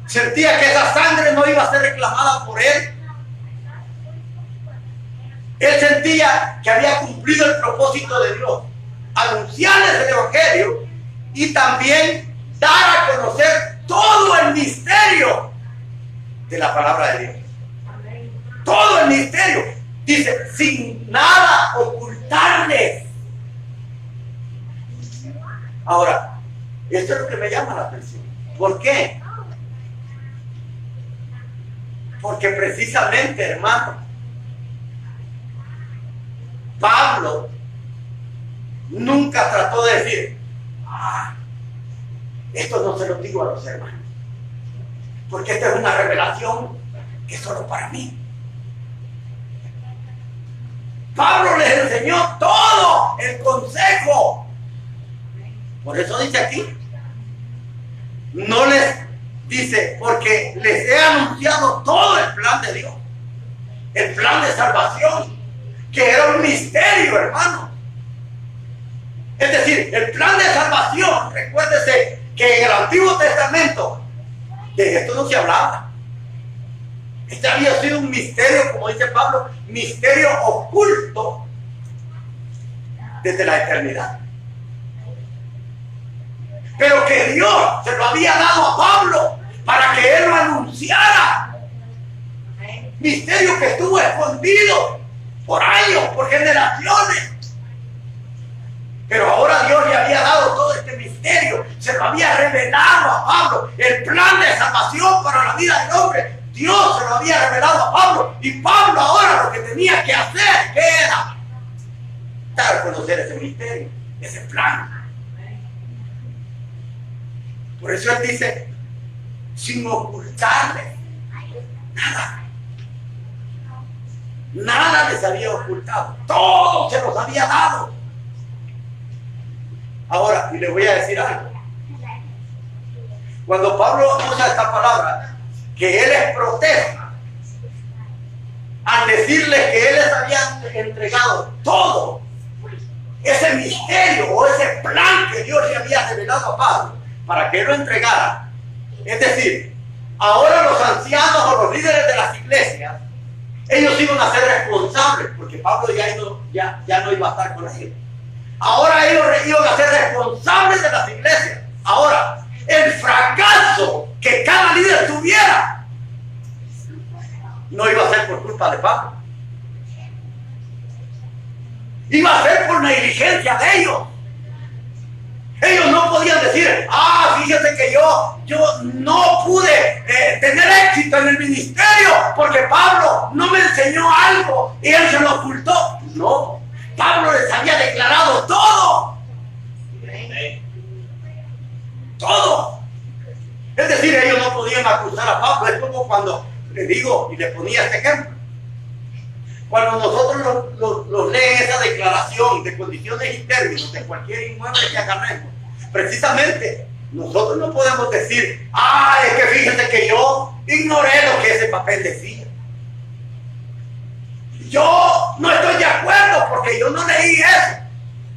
Sentía que esa sangre no iba a ser reclamada por él. Él sentía que había cumplido el propósito de Dios, anunciarles el evangelio y también dar a conocer todo el misterio de la palabra de Dios. Todo el misterio. Dice, sin nada ocultarles. Ahora, esto es lo que me llama la atención. ¿Por qué? Porque precisamente, hermano, Pablo nunca trató de decir, esto no se lo digo a los hermanos, porque esta es una revelación que es solo para mí. Pablo les enseñó todo el consejo. Por eso dice aquí, no les dice, porque les he anunciado todo el plan de Dios, el plan de salvación, que era un misterio, hermano. Es decir, el plan de salvación, recuérdese que en el Antiguo Testamento de esto no se hablaba. Este había sido un misterio, como dice Pablo, misterio oculto desde la eternidad. Pero que Dios se lo había dado a Pablo para que él lo anunciara. Misterio que estuvo escondido por años, por generaciones. Pero ahora Dios le había dado todo este misterio, se lo había revelado a Pablo. El plan de salvación para la vida del hombre, Dios se lo había revelado a Pablo. Y Pablo ahora lo que tenía que hacer, ¿qué era? Dar a conocer ese misterio, ese plan. Por eso él dice, sin ocultarle nada. Nada les había ocultado. Todo se los había dado. Ahora, y le voy a decir algo. Cuando Pablo usa esta palabra, que él les protesta, al decirles que él les había entregado todo ese misterio o ese plan que Dios le había revelado a Pablo, para que él lo entregara. Es decir, ahora los ancianos o los líderes de las iglesias, ellos iban a ser responsables, porque Pablo ya no iba a estar con ellos. Ahora ellos iban a ser responsables de las iglesias. Ahora, el fracaso que cada líder tuviera no iba a ser por culpa de Pablo. Iba a ser por negligencia de ellos. Ellos no podían decir, fíjese que yo no pude tener éxito en el ministerio porque Pablo no me enseñó algo y él se lo ocultó. No, Pablo les había declarado todo. Todo. Es decir, ellos no podían acusar a Pablo. Es como cuando le digo y le ponía este ejemplo. Cuando nosotros los leen esa declaración de condiciones y términos de cualquier inmueble que agarremos, precisamente nosotros no podemos decir, ah, es que fíjate que yo ignoré lo que ese papel decía. Yo no estoy de acuerdo porque yo no leí eso.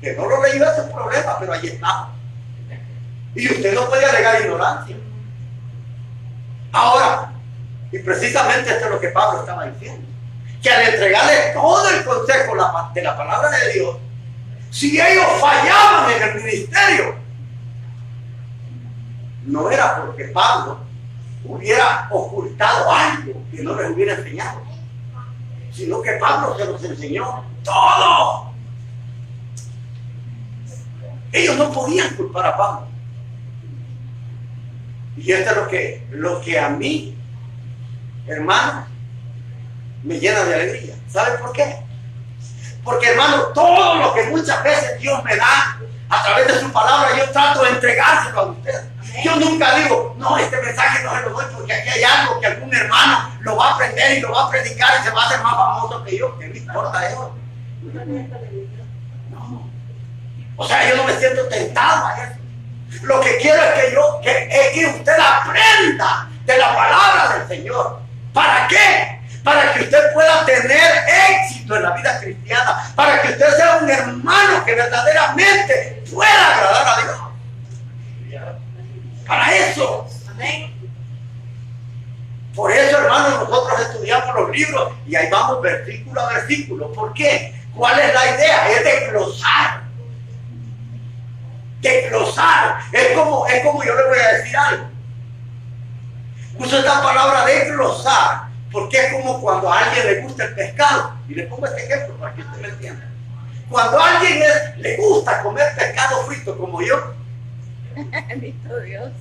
Que no lo leí es un problema, pero ahí está. Y usted no puede alegar ignorancia. Ahora, y precisamente esto es lo que Pablo estaba diciendo, que al entregarle todo el consejo de la palabra de Dios, si ellos fallaban en el ministerio, no era porque Pablo hubiera ocultado algo que no les hubiera enseñado, sino que Pablo se los enseñó todo. Ellos no podían culpar a Pablo. Y esto es lo que a mí, hermano, me llena de alegría. ¿Saben por qué? Porque, hermano, todo lo que muchas veces Dios me da a través de su palabra, yo trato de entregárselo a ustedes. Yo nunca digo, no, este mensaje no se lo doy porque aquí hay algo que algún hermano lo va a aprender y lo va a predicar y se va a hacer más famoso que yo. ¿Qué me importa eso? No. O sea, yo no me siento tentado a eso. Lo que quiero es que usted aprenda de la palabra del Señor. ¿Para qué? Para que usted pueda tener éxito en la vida cristiana. Para que usted sea un hermano que verdaderamente pueda agradar a Dios. Para eso. Amén. Por eso, hermanos, nosotros estudiamos los libros y ahí vamos versículo a versículo. ¿Por qué? ¿Cuál es la idea? Es desglosar. Desglosar. Es como yo le voy a decir algo. Uso esta palabra desglosar porque es como cuando a alguien le gusta el pescado. Y le pongo este ejemplo para que usted me entienda. Cuando a alguien le gusta comer pescado frito como yo. Bendito Dios.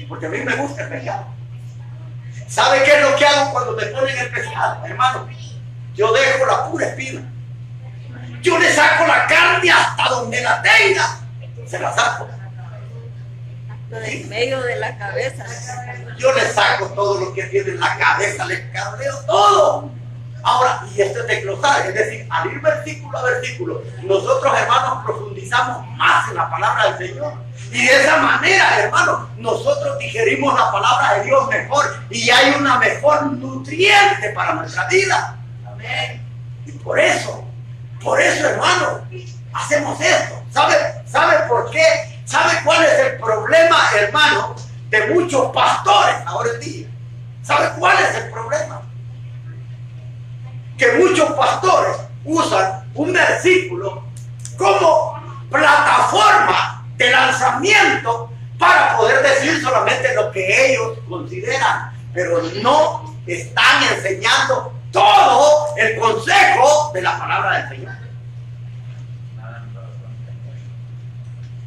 Porque a mí me gusta el pescado. ¿Sabe qué es lo que hago cuando me ponen el pescado, hermano? Yo dejo la pura espina. Yo le saco la carne hasta donde la tenga. Se la saco. Hasta en medio de la cabeza. Yo le saco todo lo que tiene en la cabeza, le carneo todo. Ahora, y esto es desglosar, es decir, al ir versículo a versículo, nosotros, hermanos, profundizamos más en la palabra del Señor. Y de esa manera, hermanos, nosotros digerimos la palabra de Dios mejor y hay una mejor nutriente para nuestra vida. Amén. Y por eso, hermanos, hacemos esto. ¿Sabe por qué? ¿Sabe cuál es el problema, hermano, de muchos pastores ahora en día? ¿Sabe cuál es el problema? Que muchos pastores usan un versículo como plataforma de lanzamiento para poder decir solamente lo que ellos consideran, pero no están enseñando todo el consejo de la palabra del Señor.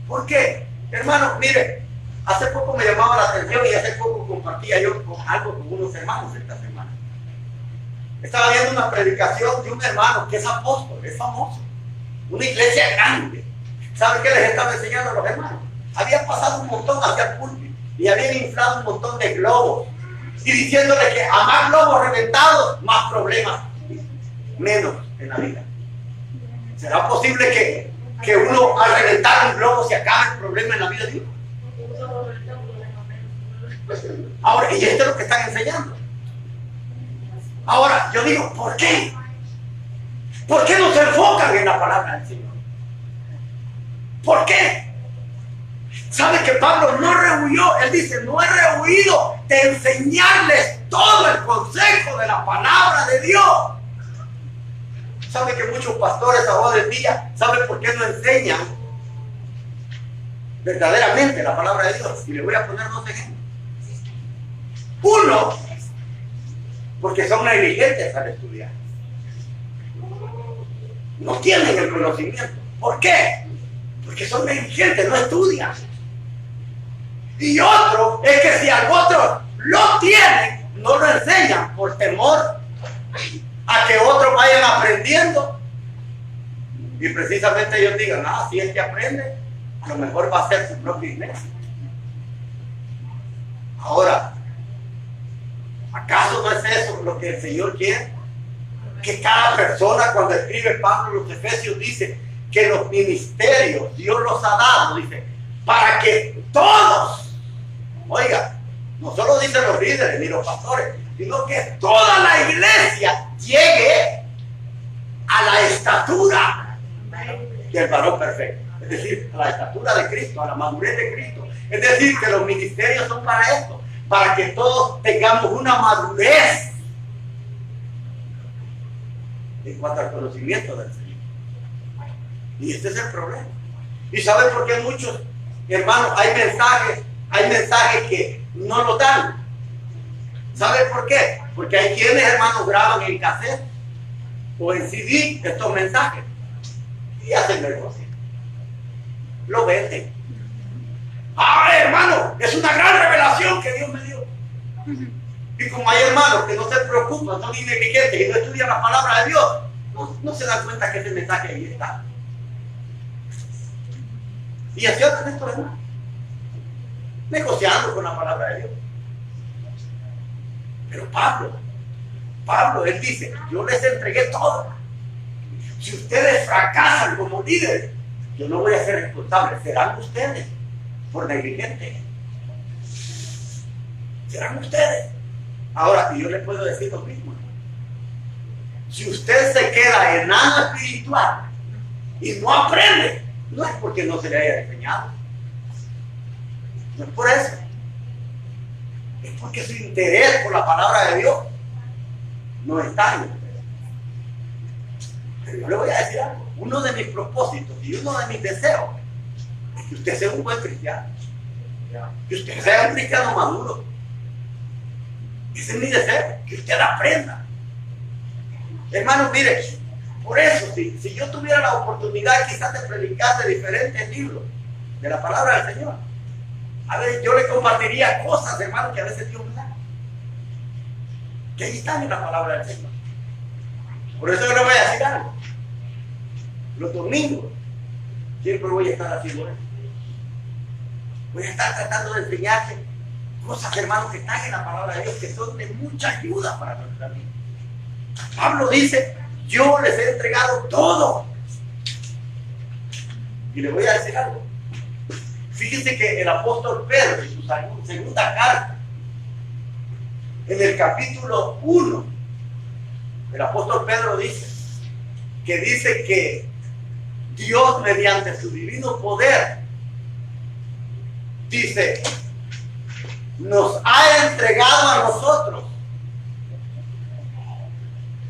¿Por qué? Hermano, mire, hace poco me llamaba la atención y hace poco compartía yo algo con unos hermanos esta semana. Estaba viendo una predicación de un hermano que es apóstol, es famoso, una iglesia grande. ¿Saben qué les estaba enseñando a los hermanos? Habían pasado un montón hacia el púlpito y habían inflado un montón de globos y diciéndole que a más globos reventados, más problemas, menos en la vida. ¿Será posible que uno al reventar un globo se acabe el problema en la vida de uno? Ahora, y esto es lo que están enseñando. Ahora, yo digo, ¿por qué? ¿Por qué no se enfocan en la palabra del Señor? ¿Por qué? ¿Sabe que Pablo no rehuyó? Él dice, no he rehuido de enseñarles todo el consejo de la palabra de Dios. ¿Sabe que muchos pastores ahora en día, ¿sabe por qué no enseñan verdaderamente la palabra de Dios? Y le voy a poner dos ejemplos. Uno, porque son negligentes al estudiar. No tienen el conocimiento. ¿Por qué? Porque son negligentes, no estudian. Y otro es que si al otro lo tienen, no lo enseñan por temor a que otros vayan aprendiendo. Y precisamente ellos digan, si es que aprende, a lo mejor va a ser su propia iglesia. Ahora, ¿acaso no es eso lo que el Señor quiere? Que cada persona, cuando escribe Pablo los Efesios, dice que los ministerios Dios los ha dado, dice, para que todos, oiga, no solo dicen los líderes ni los pastores, sino que toda la iglesia llegue a la estatura del varón perfecto. Es decir, a la estatura de Cristo, a la madurez de Cristo. Es decir, que los ministerios son para esto, para que todos tengamos una madurez en cuanto al conocimiento del Señor. Y este es el problema. ¿Y saben por qué muchos hermanos hay mensajes que no lo dan? ¿Saben por qué? Porque hay quienes, hermanos, graban en cassette o en CD estos mensajes y hacen negocio. Lo venden. Ah, hermano, es una gran revelación que Dios me dio. Y como hay hermanos que no se preocupan, son negligentes y no estudian la palabra de Dios, no se dan cuenta que ese mensaje ahí está. Y así hacen estos hermanos, negociando con la palabra de Dios. Pero Pablo, él dice, yo les entregué todo. Si ustedes fracasan como líderes, yo no voy a ser responsable. Serán ustedes por negligentes. Serán ustedes. Ahora, y yo les puedo decir lo mismo. Si usted se queda en nada espiritual y no aprende, no es porque no se le haya enseñado. No es por eso. Es porque su interés por la palabra de Dios no está en usted. Pero yo le voy a decir algo. Uno de mis propósitos y uno de mis deseos es que usted sea un buen cristiano. Que usted sea un cristiano maduro. Ese es mi deseo, que usted aprenda. Hermanos, mire, por eso, si yo tuviera la oportunidad quizás de predicar de diferentes libros de la palabra del Señor, a ver, yo le compartiría cosas, hermanos, que a veces Dios me da, que ahí están en la palabra del Señor. Por eso yo le voy a decir algo. Los domingos siempre voy a estar haciendo eso. Voy a estar tratando de enseñarte cosas, hermanos, que están en la palabra de Dios, que son de mucha ayuda para nuestra vida. Pablo dice, yo les he entregado todo. Y le voy a decir algo. Fíjense que el apóstol Pedro, en su segunda carta, en el capítulo 1, el apóstol Pedro dice que Dios, mediante su divino poder, dice, nos ha entregado a nosotros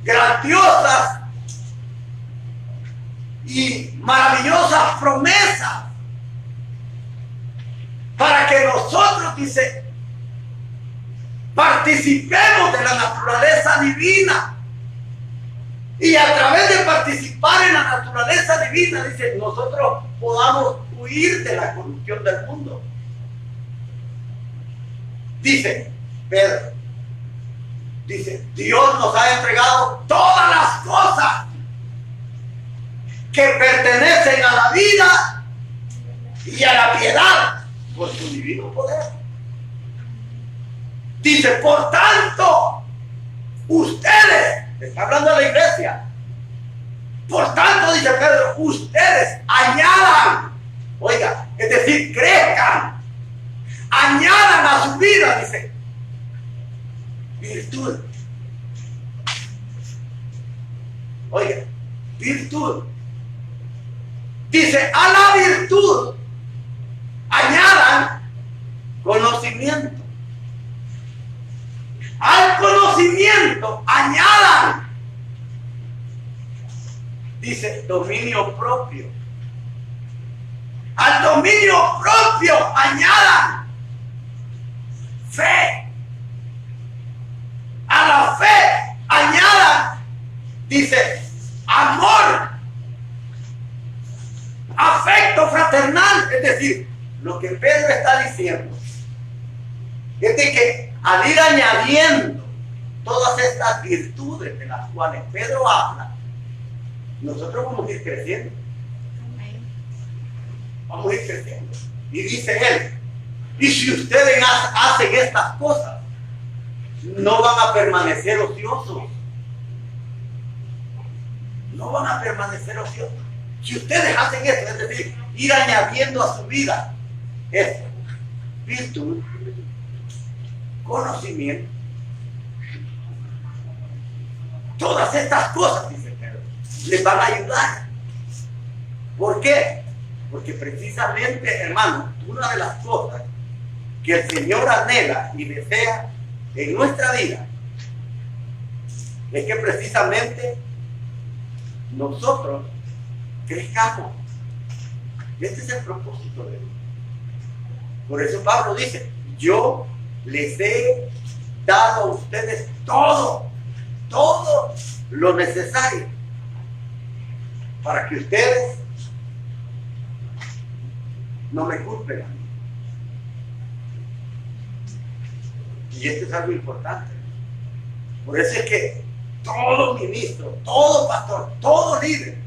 grandiosas y maravillosas promesas para que nosotros, dice, participemos de la naturaleza divina. Y a través de participar en la naturaleza divina, dice, nosotros podamos huir de la corrupción del mundo. Dice Pedro, dice, Dios nos ha entregado todas las cosas que pertenecen a la vida y a la piedad por su divino poder. Dice, por tanto, ustedes, está hablando de la iglesia, por tanto, dice Pedro, ustedes añadan, oiga, es decir, crezcan, añadan a su vida, dice, virtud. Oiga, virtud. Dice, a la virtud añadan conocimiento. Al conocimiento añadan, dice, dominio propio. Al dominio propio añadan fe. A la fe añadan, dice, amor, afecto fraternal. Es decir, lo que Pedro está diciendo es de que al ir añadiendo todas estas virtudes de las cuales Pedro habla, nosotros vamos a ir creciendo. Vamos a ir creciendo. Y dice él, y si ustedes hacen estas cosas, no van a permanecer ociosos. No van a permanecer ociosos. Si ustedes hacen esto, es decir, ir añadiendo a su vida es virtud, conocimiento. Todas estas cosas, dice Pedro, les van a ayudar. ¿Por qué? Porque precisamente, hermano, una de las cosas que el Señor anhela y desea en nuestra vida es que precisamente nosotros crezcamos. Este es el propósito de Dios. Por eso Pablo dice, yo les he dado a ustedes todo lo necesario para que ustedes no me culpen a mí. Y esto es algo importante. Por eso es que todo ministro, todo pastor, todo líder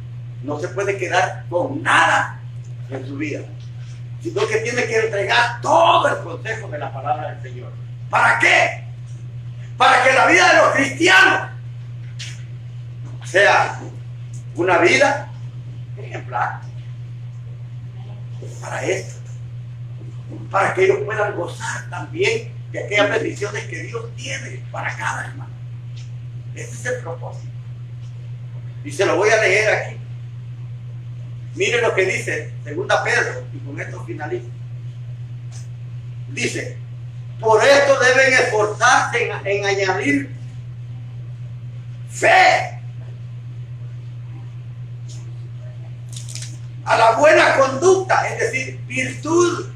no se puede quedar con nada en su vida, sino que tiene que entregar todo el consejo de la palabra del Señor. ¿Para qué? Para que la vida de los cristianos sea una vida ejemplar. Para esto, para que ellos puedan gozar también de aquellas bendiciones que Dios tiene para cada hermano. Ese es el propósito. Y se lo voy a leer aquí. Miren lo que dice 2 Pedro, y con esto finalizo. Dice, por esto deben esforzarse en añadir fe a la buena conducta, es decir, virtud.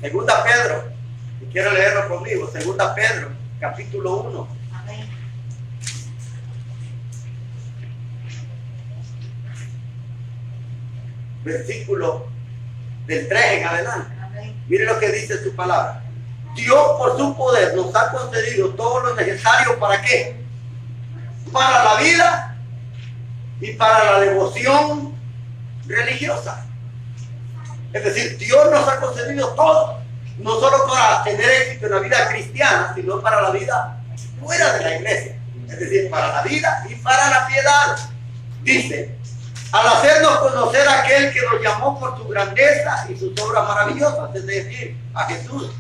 2 Pedro, si quiero leerlo conmigo, 2 Pedro, capítulo 1. Amén. Versículo del 3 en adelante. Amén. Mire lo que dice su palabra. Dios por su poder nos ha concedido todo lo necesario ¿para qué? Para la vida y para la devoción religiosa. Es decir, Dios nos ha concedido todo, no solo para tener éxito en la vida cristiana, sino para la vida fuera de la iglesia. Es decir, para la vida y para la piedad. Dice, al hacernos conocer a aquel que nos llamó por su grandeza y sus obras maravillosas, es decir, a Jesús.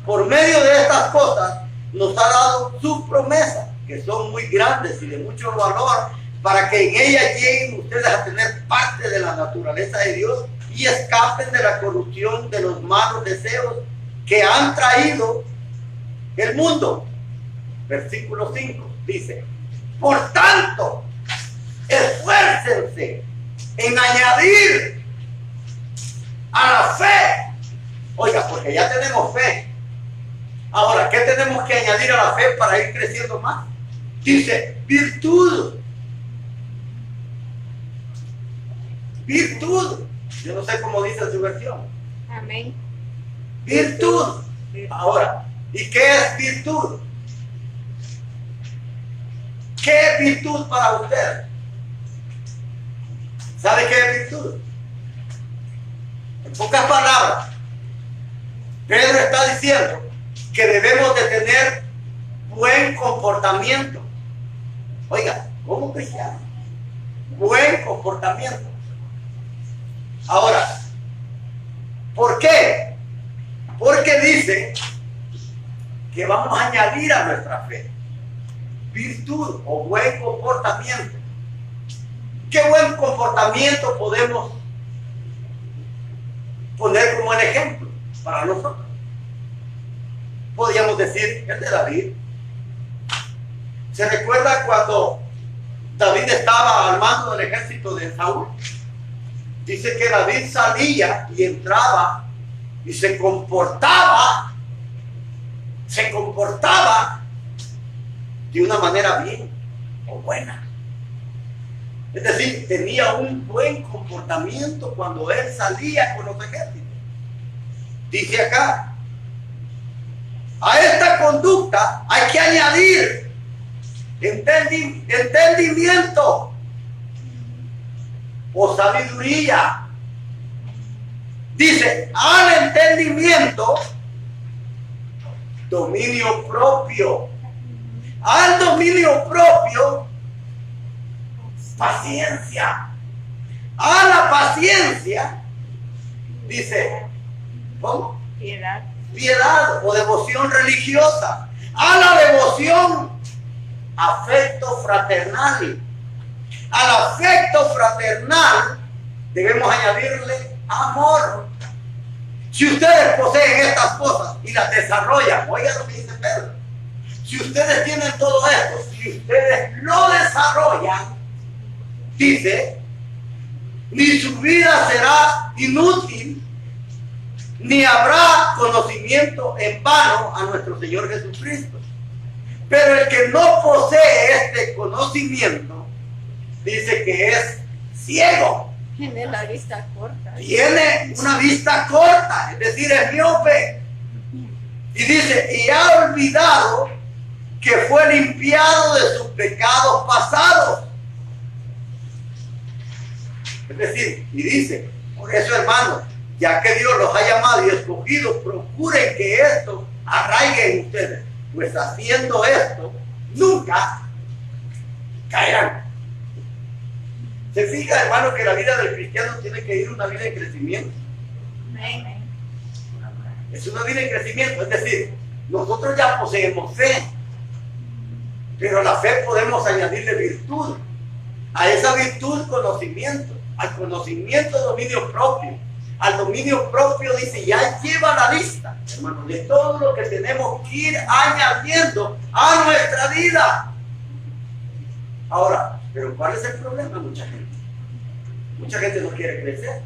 Por medio de estas cosas nos ha dado sus promesas, que son muy grandes y de mucho valor, para que en ellas lleguen ustedes a tener parte de la naturaleza de Dios y escapen de la corrupción de los malos deseos que han traído el mundo. Versículo 5 dice, por tanto, esfuércense en añadir a la fe. Oiga, porque ya tenemos fe. Ahora, ¿qué tenemos que añadir a la fe para ir creciendo más? Dice, virtud. Virtud. Yo no sé cómo dice su versión. Amén. Virtud. Ahora, ¿y qué es virtud? ¿Qué es virtud para usted? ¿Sabe qué es virtud? En pocas palabras, Pedro está diciendo que debemos de tener buen comportamiento. Oiga, como cristiano, buen comportamiento. Ahora, ¿por qué? Porque dice que vamos a añadir a nuestra fe virtud o buen comportamiento. ¿Qué buen comportamiento podemos poner como el ejemplo para nosotros? Podríamos decir el de David. ¿Se recuerda cuando David estaba al mando del ejército de Saúl? Dice que David salía y entraba y se comportaba de una manera bien o buena. Es decir, tenía un buen comportamiento cuando él salía con los ejércitos. Dice acá, a esta conducta hay que añadir entendimiento o sabiduría. Dice, al entendimiento, dominio propio. Al dominio propio, paciencia. A la paciencia, dice, ¿Cómo? Piedad. Piedad o devoción religiosa. A la devoción, afecto fraternal. Al afecto fraternal debemos añadirle amor. Si ustedes poseen estas cosas y las desarrollan, oigan lo que dice Pedro. Si ustedes tienen todo esto, si ustedes lo desarrollan, dice, ni su vida será inútil, ni habrá conocimiento en vano a nuestro Señor Jesucristo. Pero el que no posee este conocimiento, dice que es ciego. Tiene la vista corta. Tiene una vista corta, es decir, es miope. Y dice, y ha olvidado que fue limpiado de sus pecados pasados. Es decir, y dice, por eso, hermanos, ya que Dios los ha llamado y escogido, procuren que esto arraigue en ustedes, pues haciendo esto, nunca caerán. ¿Se fija, hermano, que la vida del cristiano tiene que ir una vida de crecimiento? Amén. Es una vida de crecimiento, es decir, nosotros ya poseemos fe, pero a la fe podemos añadirle virtud, a esa virtud conocimiento, al conocimiento dominio propio, al dominio propio dice, ya lleva la lista, hermano, de todo lo que tenemos que ir añadiendo a nuestra vida. Ahora, pero ¿cuál es el problema? Mucha gente no quiere crecer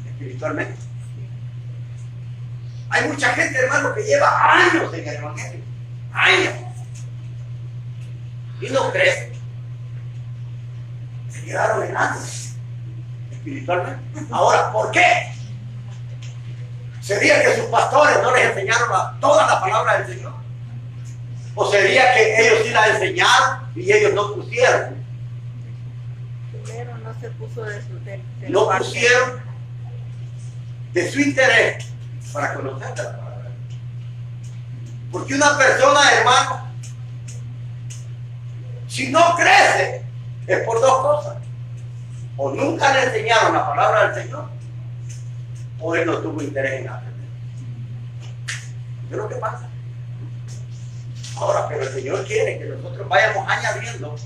espiritualmente. Hay mucha gente, hermano, que lleva años en el evangelio, años, y no crece. Se quedaron en años espiritualmente. Ahora, ¿por qué? ¿Sería que sus pastores no les enseñaron toda la palabra del Señor? ¿O sería que ellos sí la enseñaron y ellos no pusieron? Primero no se puso de su No pusieron de su interés para conocer la palabra. Porque una persona, hermano, si no crece, es por dos cosas. O nunca le enseñaron la palabra del Señor, o él no tuvo interés en aprender. Eso es lo que pasa. Ahora, pero el Señor quiere que nosotros vayamos añadiendo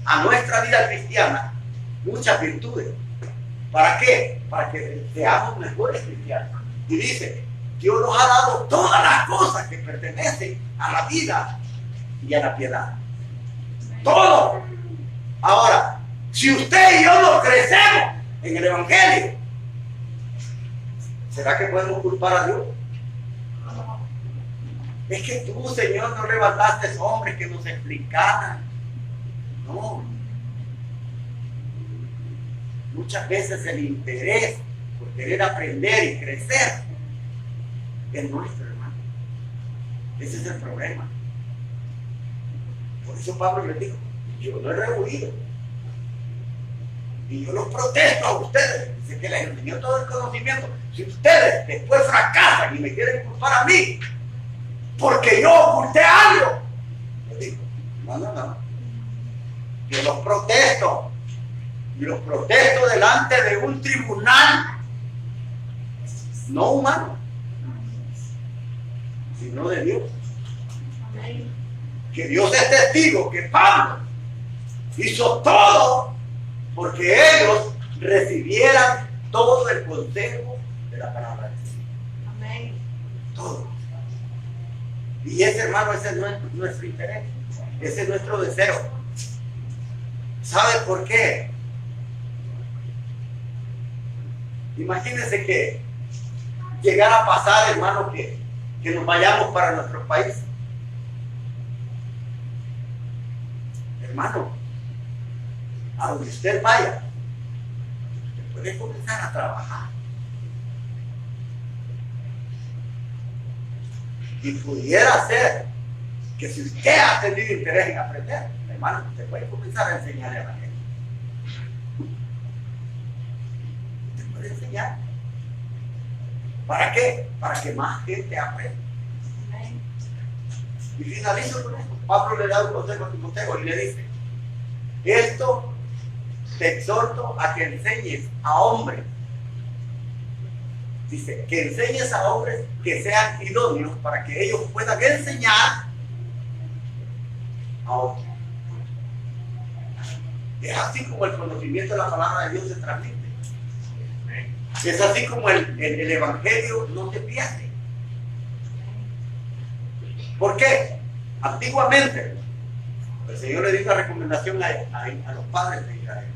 a nuestra vida cristiana muchas virtudes. ¿Para qué? Para que seamos mejores cristianos. Y dice, Dios nos ha dado todas las cosas que pertenecen a la vida y a la piedad. Todo. Ahora, si usted y yo no crecemos en el Evangelio, ¿será que podemos culpar a Dios? Es que tú, Señor, no levantaste hombres que nos explicaran. No. Muchas veces el interés por querer aprender y crecer es nuestro, hermano. Ese es el problema. Por eso Pablo les dijo, yo no he rehuido. Y yo los protesto a ustedes. Dice que les enseñó todo el conocimiento. Si ustedes después fracasan y me quieren culpar a mí, porque yo oculté algo, les digo, no. Yo los protesto. Y los protesto delante de un tribunal, no humano, sino de Dios. Amén. Que Dios es testigo que Pablo hizo todo porque ellos recibieran todo el consejo de la palabra de Dios. Amén. Todo. Y ese, hermano, ese es nuestro interés, ese es nuestro deseo. ¿Sabe por qué? Imagínense que llegara a pasar, hermano, que nos vayamos para nuestro país. Hermano, a donde usted vaya, usted puede comenzar a trabajar. Y pudiera ser que si usted ha tenido interés en aprender, hermano, usted puede comenzar a enseñar el evangelio. Enseñar. ¿Para qué? Para que más gente aprenda. Amén. Y finalizo con esto. Pablo le da un consejo a Timoteo y le dice, esto te exhorto a que enseñes a hombres Dice, que enseñes a hombres que sean idóneos para que ellos puedan enseñar a otros. Es así como el conocimiento de la palabra de Dios se transmite. Es así como el evangelio no se pierde. ¿Por qué? Antiguamente, el Señor le dio una recomendación a los padres de Israel.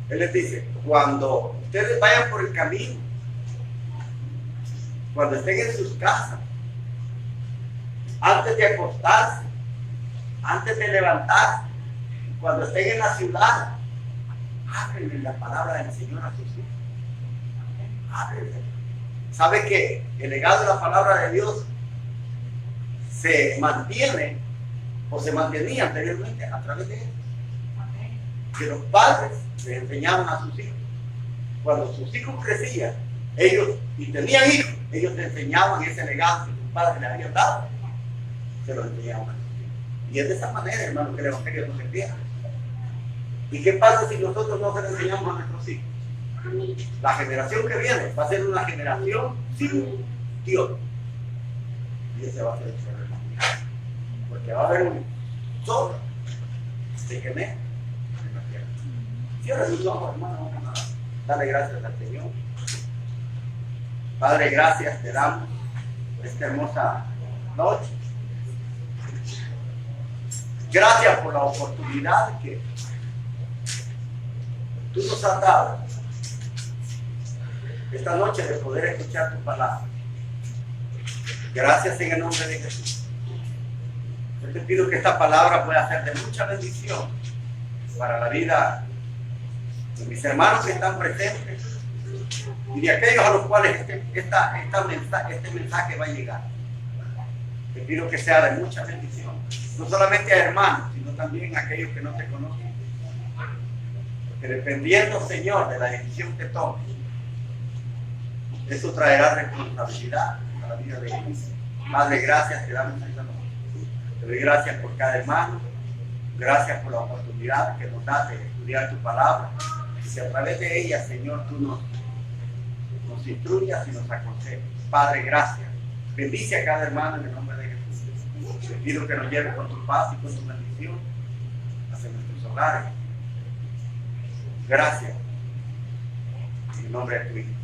Él les dice, cuando ustedes vayan por el camino, cuando estén en sus casas, antes de acostarse, antes de levantarse, cuando estén en la ciudad, háblenle la palabra del Señor a sus hijos. Háblenle. ¿Sabe que el legado de la palabra de Dios se mantiene o se mantenía anteriormente a través de él? Que los padres les enseñaban a sus hijos. Cuando sus hijos crecían, ellos y tenían hijos, ellos les enseñaban ese legado que sus padres les habían dado. Se lo enseñaban a sus hijos. Y es de esa manera, hermano, que el evangelio no se pierde. ¿Y qué pasa si nosotros no se lo enseñamos a nuestros hijos? La generación que viene va a ser una generación sin Dios. Y ese va a ser el problema. Porque va a haber un sol de genera en la tierra. Cierra sus ojos, hermano, vamos a darle gracias al Señor. Padre, gracias te damos por esta hermosa noche. Gracias por la oportunidad que tú nos has dado esta noche de poder escuchar tu palabra. Gracias en el nombre de Jesús. Yo te pido que esta palabra pueda ser de mucha bendición para la vida de mis hermanos que están presentes y de aquellos a los cuales este mensaje va a llegar. Te pido que sea de mucha bendición, no solamente a hermanos, sino también a aquellos que no te conocen. Porque dependiendo, Señor, de la decisión que tomes, eso traerá responsabilidad a la vida de ellos. Padre, gracias te damos esta noche. Te doy gracias por cada hermano. Gracias por la oportunidad que nos das de estudiar tu palabra. Y si a través de ella, Señor, tú nos instruyas y nos aconsejes. Padre, gracias. Bendice a cada hermano en el nombre de Jesús. Te pido que nos lleves con tu paz y con tu bendición hacia nuestros hogares. Gracias. En el nombre de tu Hijo.